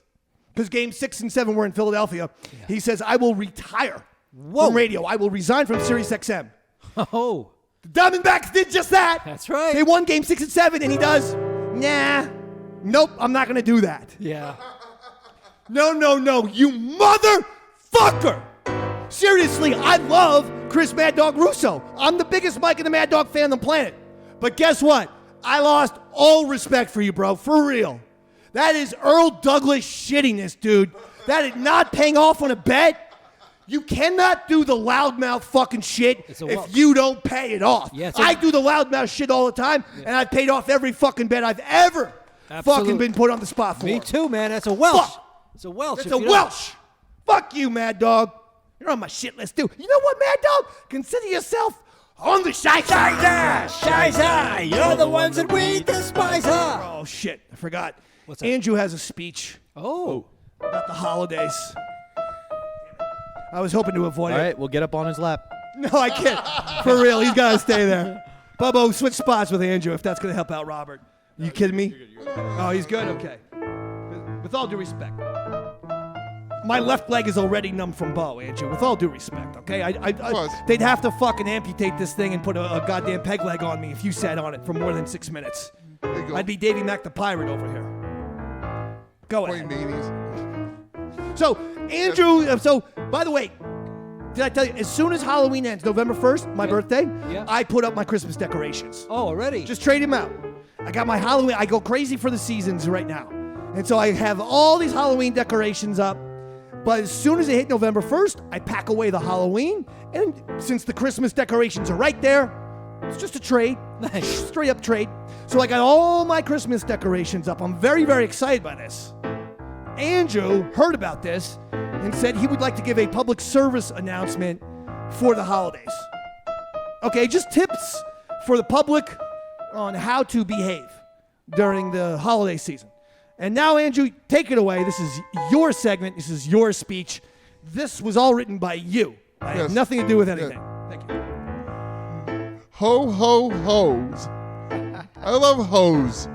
because games 6 and 7 were in Philadelphia, he says, I will retire from radio. I will resign from SiriusXM. Oh. The Diamondbacks did just that. That's right. They won game 6 and 7, and he does, nope, I'm not going to do that. Yeah. No, you motherfucker! Seriously, I love Chris Mad Dog Russo. I'm the biggest Mike and the Mad Dog fan on the planet. But guess what? I lost all respect for you, bro. For real. That is Earl Douglas shittiness, dude. That is not paying off on a bet. You cannot do the loudmouth fucking shit if you don't pay it off. Yeah, I do the loudmouth shit all the time, and I've paid off every fucking bet I've ever fucking been put on the spot for. Me too, man. That's a Welsh. Fuck. It's a Welsh. It's a Welsh. Fuck you, Mad Dog. You're on my shit list, too. You know what, Mad Dog? Consider yourself on the shy side. Shiza, you're the ones that we despise. Oh, shit. I forgot. What's that? Andrew has a speech Oh. about the holidays. I was hoping to avoid All it. right, we'll get up on his lap. No, I can't. For real, he's got to stay there. Bubbo, switch spots with Andrew if that's going to help out Robert. You kidding me? Oh, he's good? Okay. With all due respect. My left leg is already numb from Bo, Andrew. With all due respect, okay? They'd have to fucking amputate this thing and put a goddamn peg leg on me if you sat on it for more than 6 minutes. There you go. I'd be Davey Mac the Pirate over here. Go ahead. 2080s. So, Andrew, by the way, did I tell you, as soon as Halloween ends, November 1st, my birthday, I put up my Christmas decorations. Oh, already? Just trade them out. I got my Halloween. I go crazy for the seasons right now. And so I have all these Halloween decorations up. But as soon as it hit November 1st, I pack away the Halloween. And since the Christmas decorations are right there, it's just a trade. Nice. Straight up trade. So I got all my Christmas decorations up. I'm very, very excited by this. Andrew heard about this and said he would like to give a public service announcement for the holidays. Okay, just tips for the public on how to behave during the holiday season. And now, Andrew, take it away. This is your segment. This is your speech. This was all written by you. I have Yes. nothing to do with anything. Thank you. Ho, ho, hoes. I love hoes.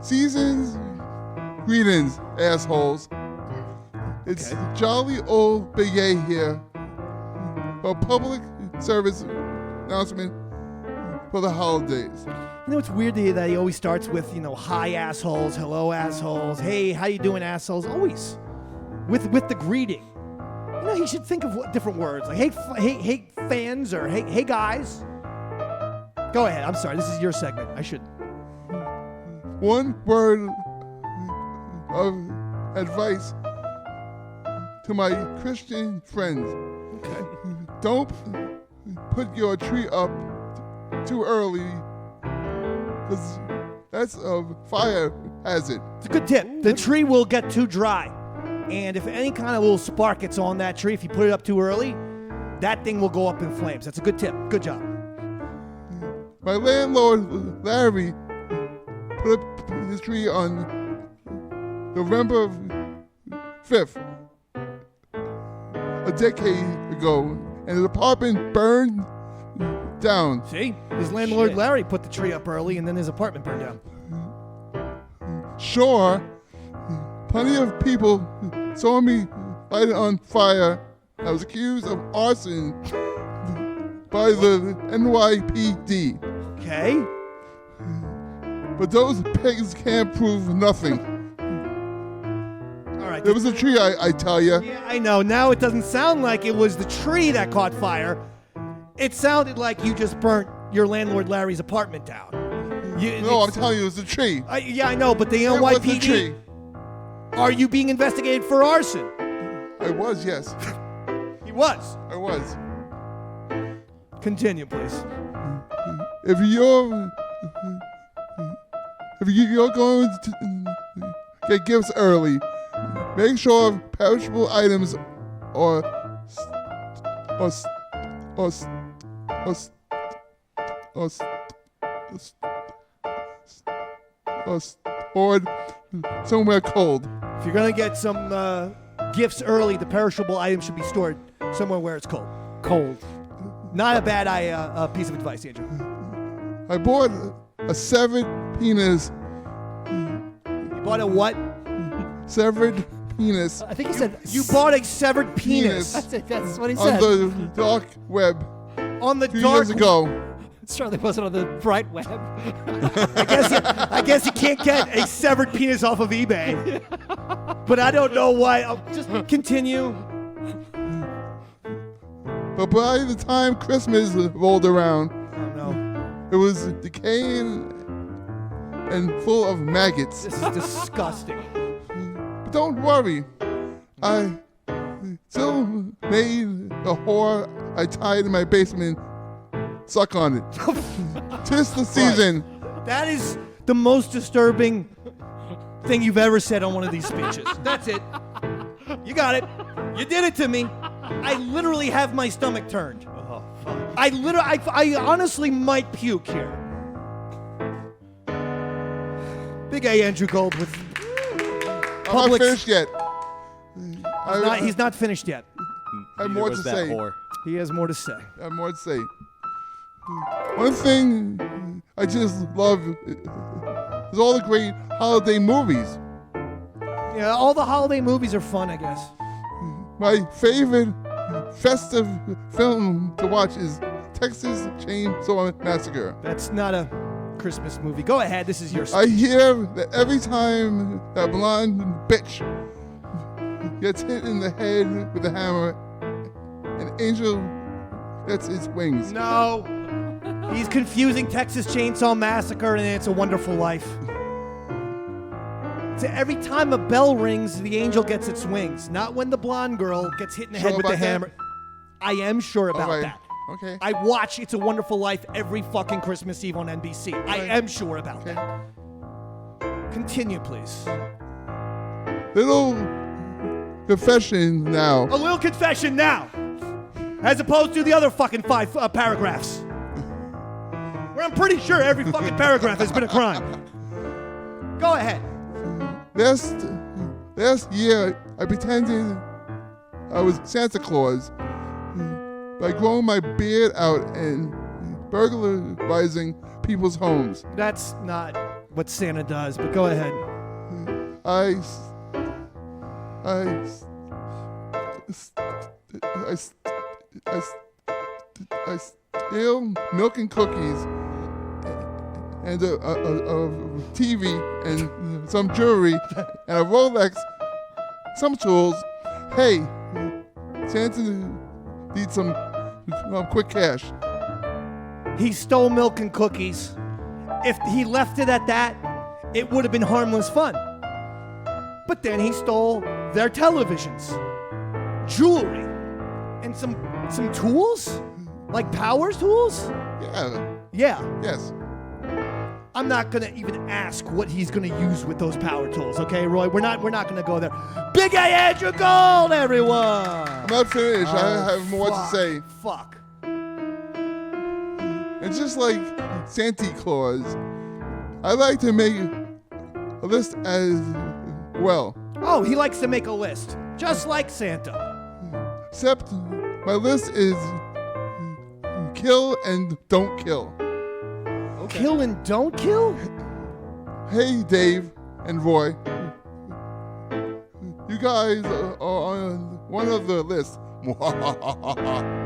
Seasons, greetings, assholes. It's jolly old Big A here. A public service announcement for the holidays. You know, it's weird to hear that he always starts with, hi, assholes, hello, assholes, hey, how you doing, assholes? Always with the greeting. He should think of different words, like, hey, fans, or hey, guys. Go ahead. I'm sorry. This is your segment. I should. One word of advice to my Christian friends. Okay. Don't put your tree up too early 'cause that's a fire hazard. It's a good tip. The tree will get too dry. And if any kind of little spark gets on that tree, if you put it up too early, that thing will go up in flames. That's a good tip. Good job. My landlord, Larry, put up his tree on November 5th, a decade ago, and his apartment burned down. See? His landlord, Larry, put the tree up early, and then his apartment burned down. Sure, plenty of people saw me light it on fire. I was accused of arson by the NYPD. Okay. But those pigs can't prove nothing. All right. There was a tree, I tell you. Yeah, I know. Now it doesn't sound like it was the tree that caught fire. It sounded like you just burnt your landlord Larry's apartment down. No, I'm telling you, it was a tree. Yeah, I know, but the It was the NYPD. tree. Are you being investigated for arson? I was, yes. He was. I was. Continue, please. If you're going to get gifts early, make sure perishable items are stored somewhere cold. If you're gonna get some gifts early, the perishable items should be stored somewhere where it's cold. Cold. Not a bad piece of advice, Andrew. I bought a severed penis. You bought a what? Severed penis. I think he said You bought a severed penis. That's what he On said. the dark web On the 2 dark. years ago. It certainly wasn't on the bright web. I guess you can't get a severed penis off of eBay. But I don't know why. I'll just continue. But by the time Christmas rolled around, Oh no. it was decaying and full of maggots. This is disgusting. But don't worry, I still made the whore I tied in my basement suck on it. 'Tis the season. That is the most disturbing thing you've ever said on one of these speeches. That's it. You got it. You did it to me. I literally have my stomach turned. Oh, fuck. I honestly might puke here. Big A Andrew Gold with I'm not Publix. finished yet. He's not finished yet. I have Neither more was to that say. whore. He has more to say. I have more to say. One thing I just love is all the great holiday movies. Yeah, all the holiday movies are fun, I guess. My favorite festive film to watch is Texas Chainsaw Massacre. That's not a Christmas movie. Go ahead. This is your I hear that every time that blonde bitch gets hit in the head with a hammer, an angel gets its wings. No. He's confusing Texas Chainsaw Massacre and It's a Wonderful Life. So every time a bell rings, the angel gets its wings. Not when the blonde girl gets hit in the head Sure with the about that? hammer. I am sure about Alright. that. Okay. I watch It's a Wonderful Life every fucking Christmas Eve on NBC. I Right. am sure about Okay. that. Continue, please. Little confession now. A little confession now, as opposed to the other fucking 5 paragraphs, where I'm pretty sure every fucking paragraph has been a crime. Go ahead. Last year, I pretended I was Santa Claus by growing my beard out and burglarizing people's homes. That's not what Santa does, but go ahead. I steal milk and cookies and a TV and some jewelry and a Rolex, some tools. Hey, Santa needs some quick cash. He stole milk and cookies. If he left it at that, it would have been harmless fun. But then he stole their televisions, jewelry, and some tools? Like power tools? Yeah, Yeah. yes. I'm not gonna even ask what he's gonna use with those power tools. Okay, Roy, we're not gonna go there. Big A Andrew Gold, everyone. I'm not finished. I have more to say. Fuck. It's just like Santa Claus. I like to make a list as well. Oh, he likes to make a list, just like Santa. Except my list is kill and don't kill. Okay. Kill and don't kill? Hey, Dave and Roy. You guys are on one of the lists.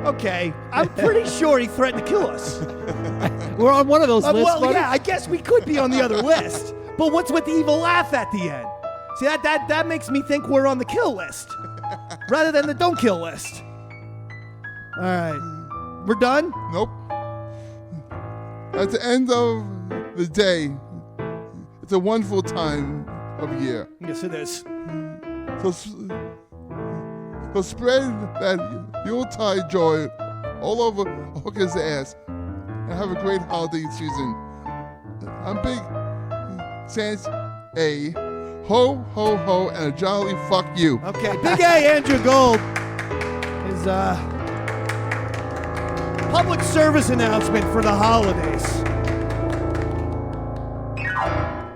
Okay, I'm pretty sure he threatened to kill us. We're on one of those lists, Well, buddy. yeah, I guess we could be on the other list. But what's with the evil laugh at the end? See, that makes me think we're on the kill list rather than the don't kill list. All right, we're done? Nope. At the end of the day, it's a wonderful time of year. Yes, it is. So spread that Yuletide joy all over Hooker's ass and have a great holiday season. I'm Big Sans A. Ho, ho, ho, and a jolly fuck you. Okay, Big A Andrew Gold is public service announcement for the holidays.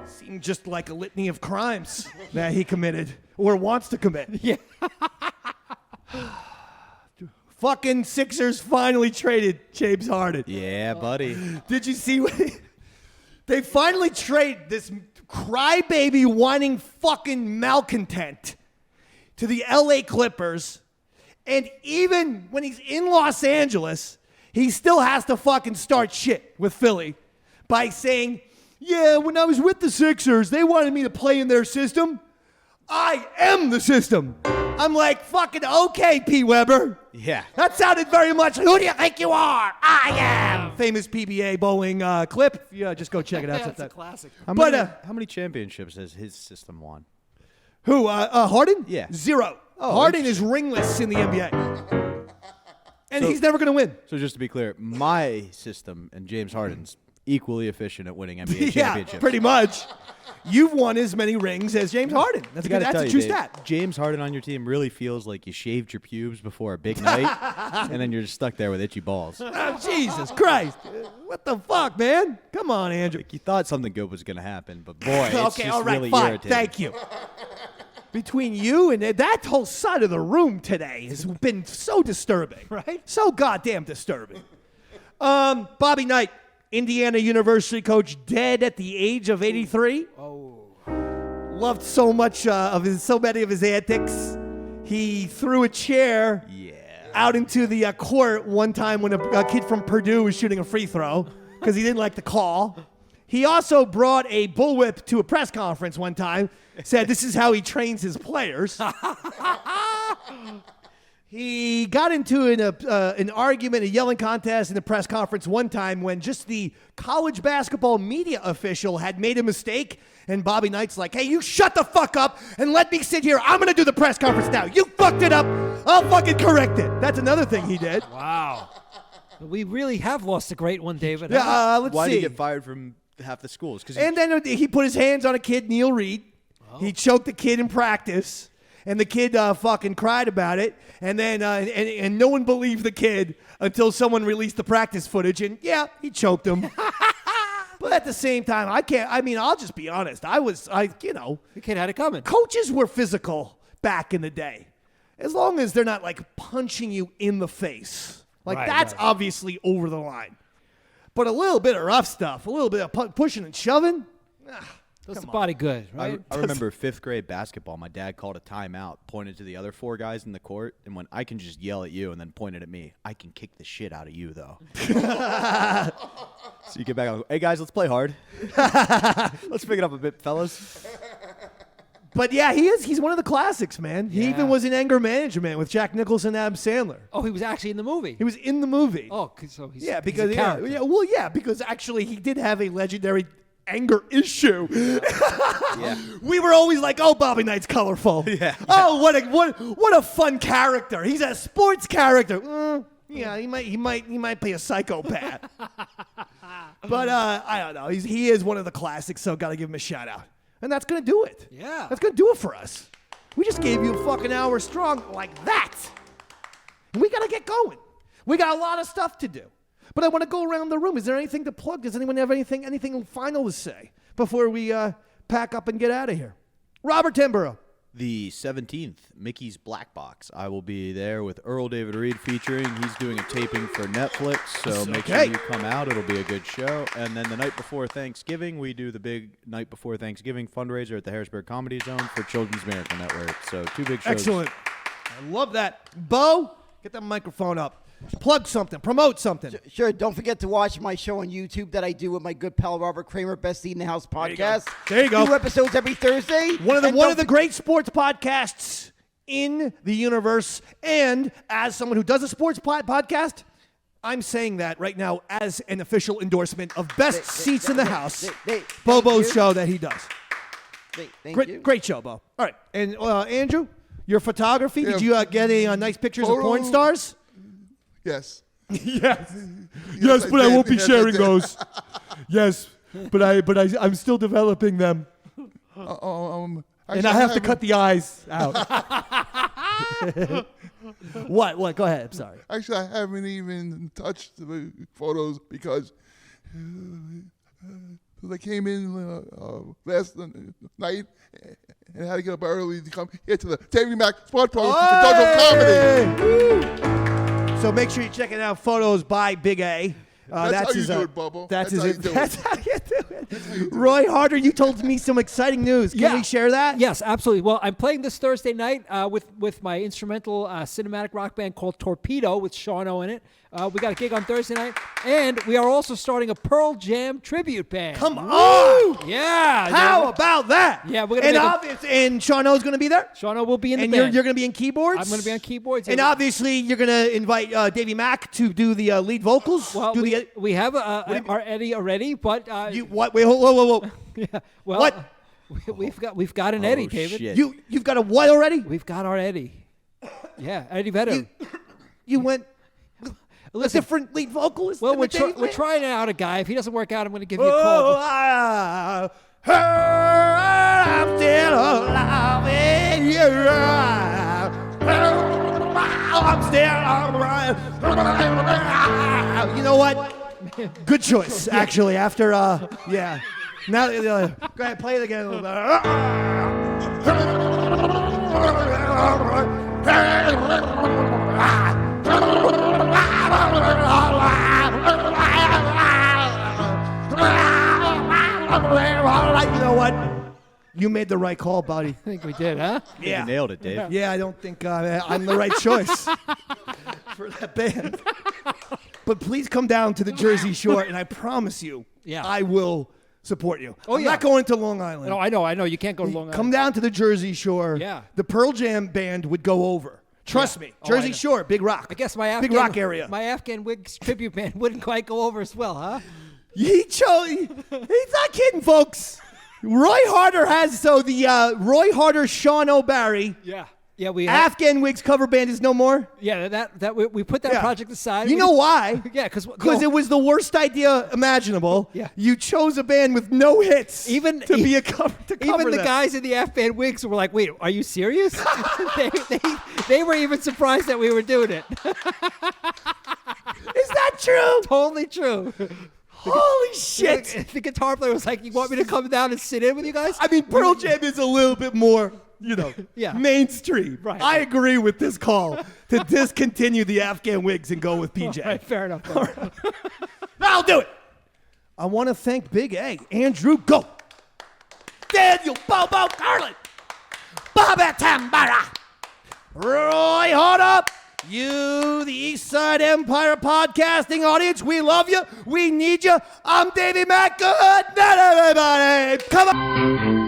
Seemed just like a litany of crimes that he committed or wants to commit. Yeah. Fucking Sixers finally traded James Harden. Yeah, buddy. Did you see what they finally trade this crybaby whining fucking malcontent to the LA Clippers, and even when he's in Los Angeles, he still has to fucking start shit with Philly by saying, yeah, when I was with the Sixers, they wanted me to play in their system. I am the system. I'm like, fucking okay, P. Weber. Yeah. That sounded very much, who do you think you are? I am. Famous PBA bowling clip. Yeah, just go check it out. That's a classic. How many championships has his system won? Who, Harden? Yeah. 0. Oh, Harden is ringless in the NBA. And he's never going to win. So just to be clear, my system and James Harden's equally efficient at winning NBA Yeah, championships. pretty much. You've won as many rings as James Harden. That's a true stat. James Harden on your team really feels like you shaved your pubes before a big night, and then you're just stuck there with itchy balls. Oh, Jesus Christ. What the fuck, man? Come on, Andrew. Like you thought something good was going to happen, but boy, it's Okay, just all right, really fine. irritating. Thank you. Between you and that whole side of the room today has been so disturbing. Right? So goddamn disturbing. Bobby Knight, Indiana University coach, dead at the age of 83. Oh. Loved so much so many of his antics. He threw a chair out into the court one time when a kid from Purdue was shooting a free throw because he didn't like the call. He also brought a bullwhip to a press conference one time, said this is how he trains his players. He got into an argument, a yelling contest in the press conference one time when just the college basketball media official had made a mistake, and Bobby Knight's like, hey, you shut the fuck up and let me sit here. I'm going to do the press conference now. You fucked it up. I'll fucking correct it. That's another thing he did. Wow. We really have lost a great one, David. Yeah, let's Why see. did he get fired from half the schools? And then he put his hands on a kid, Neil Reed. Oh. He choked the kid in practice, and the kid fucking cried about it. And then and no one believed the kid until someone released the practice footage. And yeah, he choked him. But at the same time, I'll just be honest. The kid had it coming. Coaches were physical back in the day, as long as they're not like punching you in the face. Like that's obviously over the line. But a little bit of rough stuff, a little bit of pushing and shoving. Does the body good, right? I remember 5th grade basketball. My dad called a timeout, pointed to the other 4 guys in the court, and went, I can just yell at you, and then pointed at me. I can kick the shit out of you, though. So you get back, hey, guys, let's play hard. Let's pick it up a bit, fellas. But yeah, he's one of the classics, man. He Yeah. even was in Anger Management with Jack Nicholson and Adam Sandler. Oh, he was actually in the movie. He was in the movie. Oh, so he's yeah, he's because a character. because actually he did have a legendary anger issue. Yeah. We were always like, "Oh, Bobby Knight's colorful." Yeah. Oh, what a fun character. He's a sports character. Yeah, he might be a psychopath. But I don't know. He is one of the classics, so got to give him a shout out. And that's going to do it. Yeah. That's going to do it for us. We just gave you a fucking hour strong like that. And we got to get going. We got a lot of stuff to do. But I want to go around the room. Is there anything to plug? Does anyone have anything final to say before we pack up and get out of here? Robert Timborough. The 17th, Mickey's Black Box. I will be there with Earl David Reed featuring. He's doing a taping for Netflix, so make sure you come out. It'll be a good show. And then the night before Thanksgiving, we do the big night before Thanksgiving fundraiser at the Harrisburg Comedy Zone for Children's Miracle Network. So 2 big shows. Excellent. I love that. Bo, get that microphone up. Plug something. Promote something. Sure. Don't forget to watch my show on YouTube that I do with my good pal Robert Kramer, Best Seat in the House podcast. There you go. 2 episodes every Thursday. One of the great sports podcasts in the universe. And as someone who does a sports podcast, I'm saying that right now as an official endorsement of Best Seats in the House, Bobo's show that he does. Thank you. Great show, Bo. All right. And Andrew, your photography, Yeah. did you get any nice pictures of porn stars? Yes. Yes. Yes, but I won't be Yes, I sharing did. those. Yes, but I'm still developing them, and I have to cut the eyes out. What? Go ahead. I'm sorry. Actually, I haven't even touched the photos because I came in last night and had to get up early to come here to the Davey Mac Sports Program to Comedy. So make sure you check it out. Photos by Big A. That's how you do it, Bubba. That's That's how you do it. That's how you do it. Roy Harder, you told me some exciting news. Can we share that? Yes, absolutely. Well, I'm playing this Thursday night with my instrumental cinematic rock band called Torpedo with Shawno in it. We got a gig on Thursday night, and we are also starting a Pearl Jam tribute band. Come on! Yeah. How about that? Yeah, we're gonna and Shawno's going to be there. Shawno will be in the And band. you're going to be in keyboards. I'm going to be on keyboards. And obviously, you're going to invite Davey Mack to do the lead vocals. Well, we have our Eddie already, but what? Wait, whoa. yeah. Well, What? We've got an Eddie, David. Shit. You've got a what already? We've got our Eddie. Yeah, Eddie Vedder. You went Listen, a different lead vocalist. well, than we're the Davey we're Mack? trying out a guy. If he doesn't work out, I'm going to give you a Oh, call. I'm still alive in you. I'm still alive. You know what? Good choice, actually. After, yeah. Now, go ahead, play it again a little You know what? You made the right call, buddy. I think we did, huh? Yeah. You nailed it, Dave. Yeah, I don't think I'm the right choice for that band. But please come down to the Jersey Shore, and I promise you, I will support you. I'm not going to Long Island. No, I know. You can't go to Long Island. Come down to the Jersey Shore. Yeah. The Pearl Jam band would go over. Trust me. Oh, Jersey I know. Shore, big rock. I guess my big rock area. My Afghan Wigs tribute band wouldn't quite go over as well, huh? He's not kidding, folks. Roy Harder has the Roy Harder, Sean O'Barry. Yeah, we have, Afghan Wigs cover band is no more. Yeah, that we put that project aside. You know why? Yeah, because it was the worst idea imaginable. Yeah. You chose a band with no hits. Even to be a cover. To cover even the them. guys in the Afghan Wigs were like, "Wait, are you serious?" they were even surprised that we were doing it. Is that true? Totally true. Holy shit! The guitar player was like, "You want me to come down and sit in with you guys?" I mean, Pearl Jam is a little bit more, Yeah. mainstream. Right. I agree with this call to discontinue the Afghan Wigs and go with PJ. All right, fair enough. I'll do it. I want to thank Big A, Andrew, go. Daniel, Bobo, Carlin, Bobby Tambara, Roy Harder, you, the East Side Empire podcasting audience, we love you. We need you. I'm Davey Mack. Good night, everybody. Come on.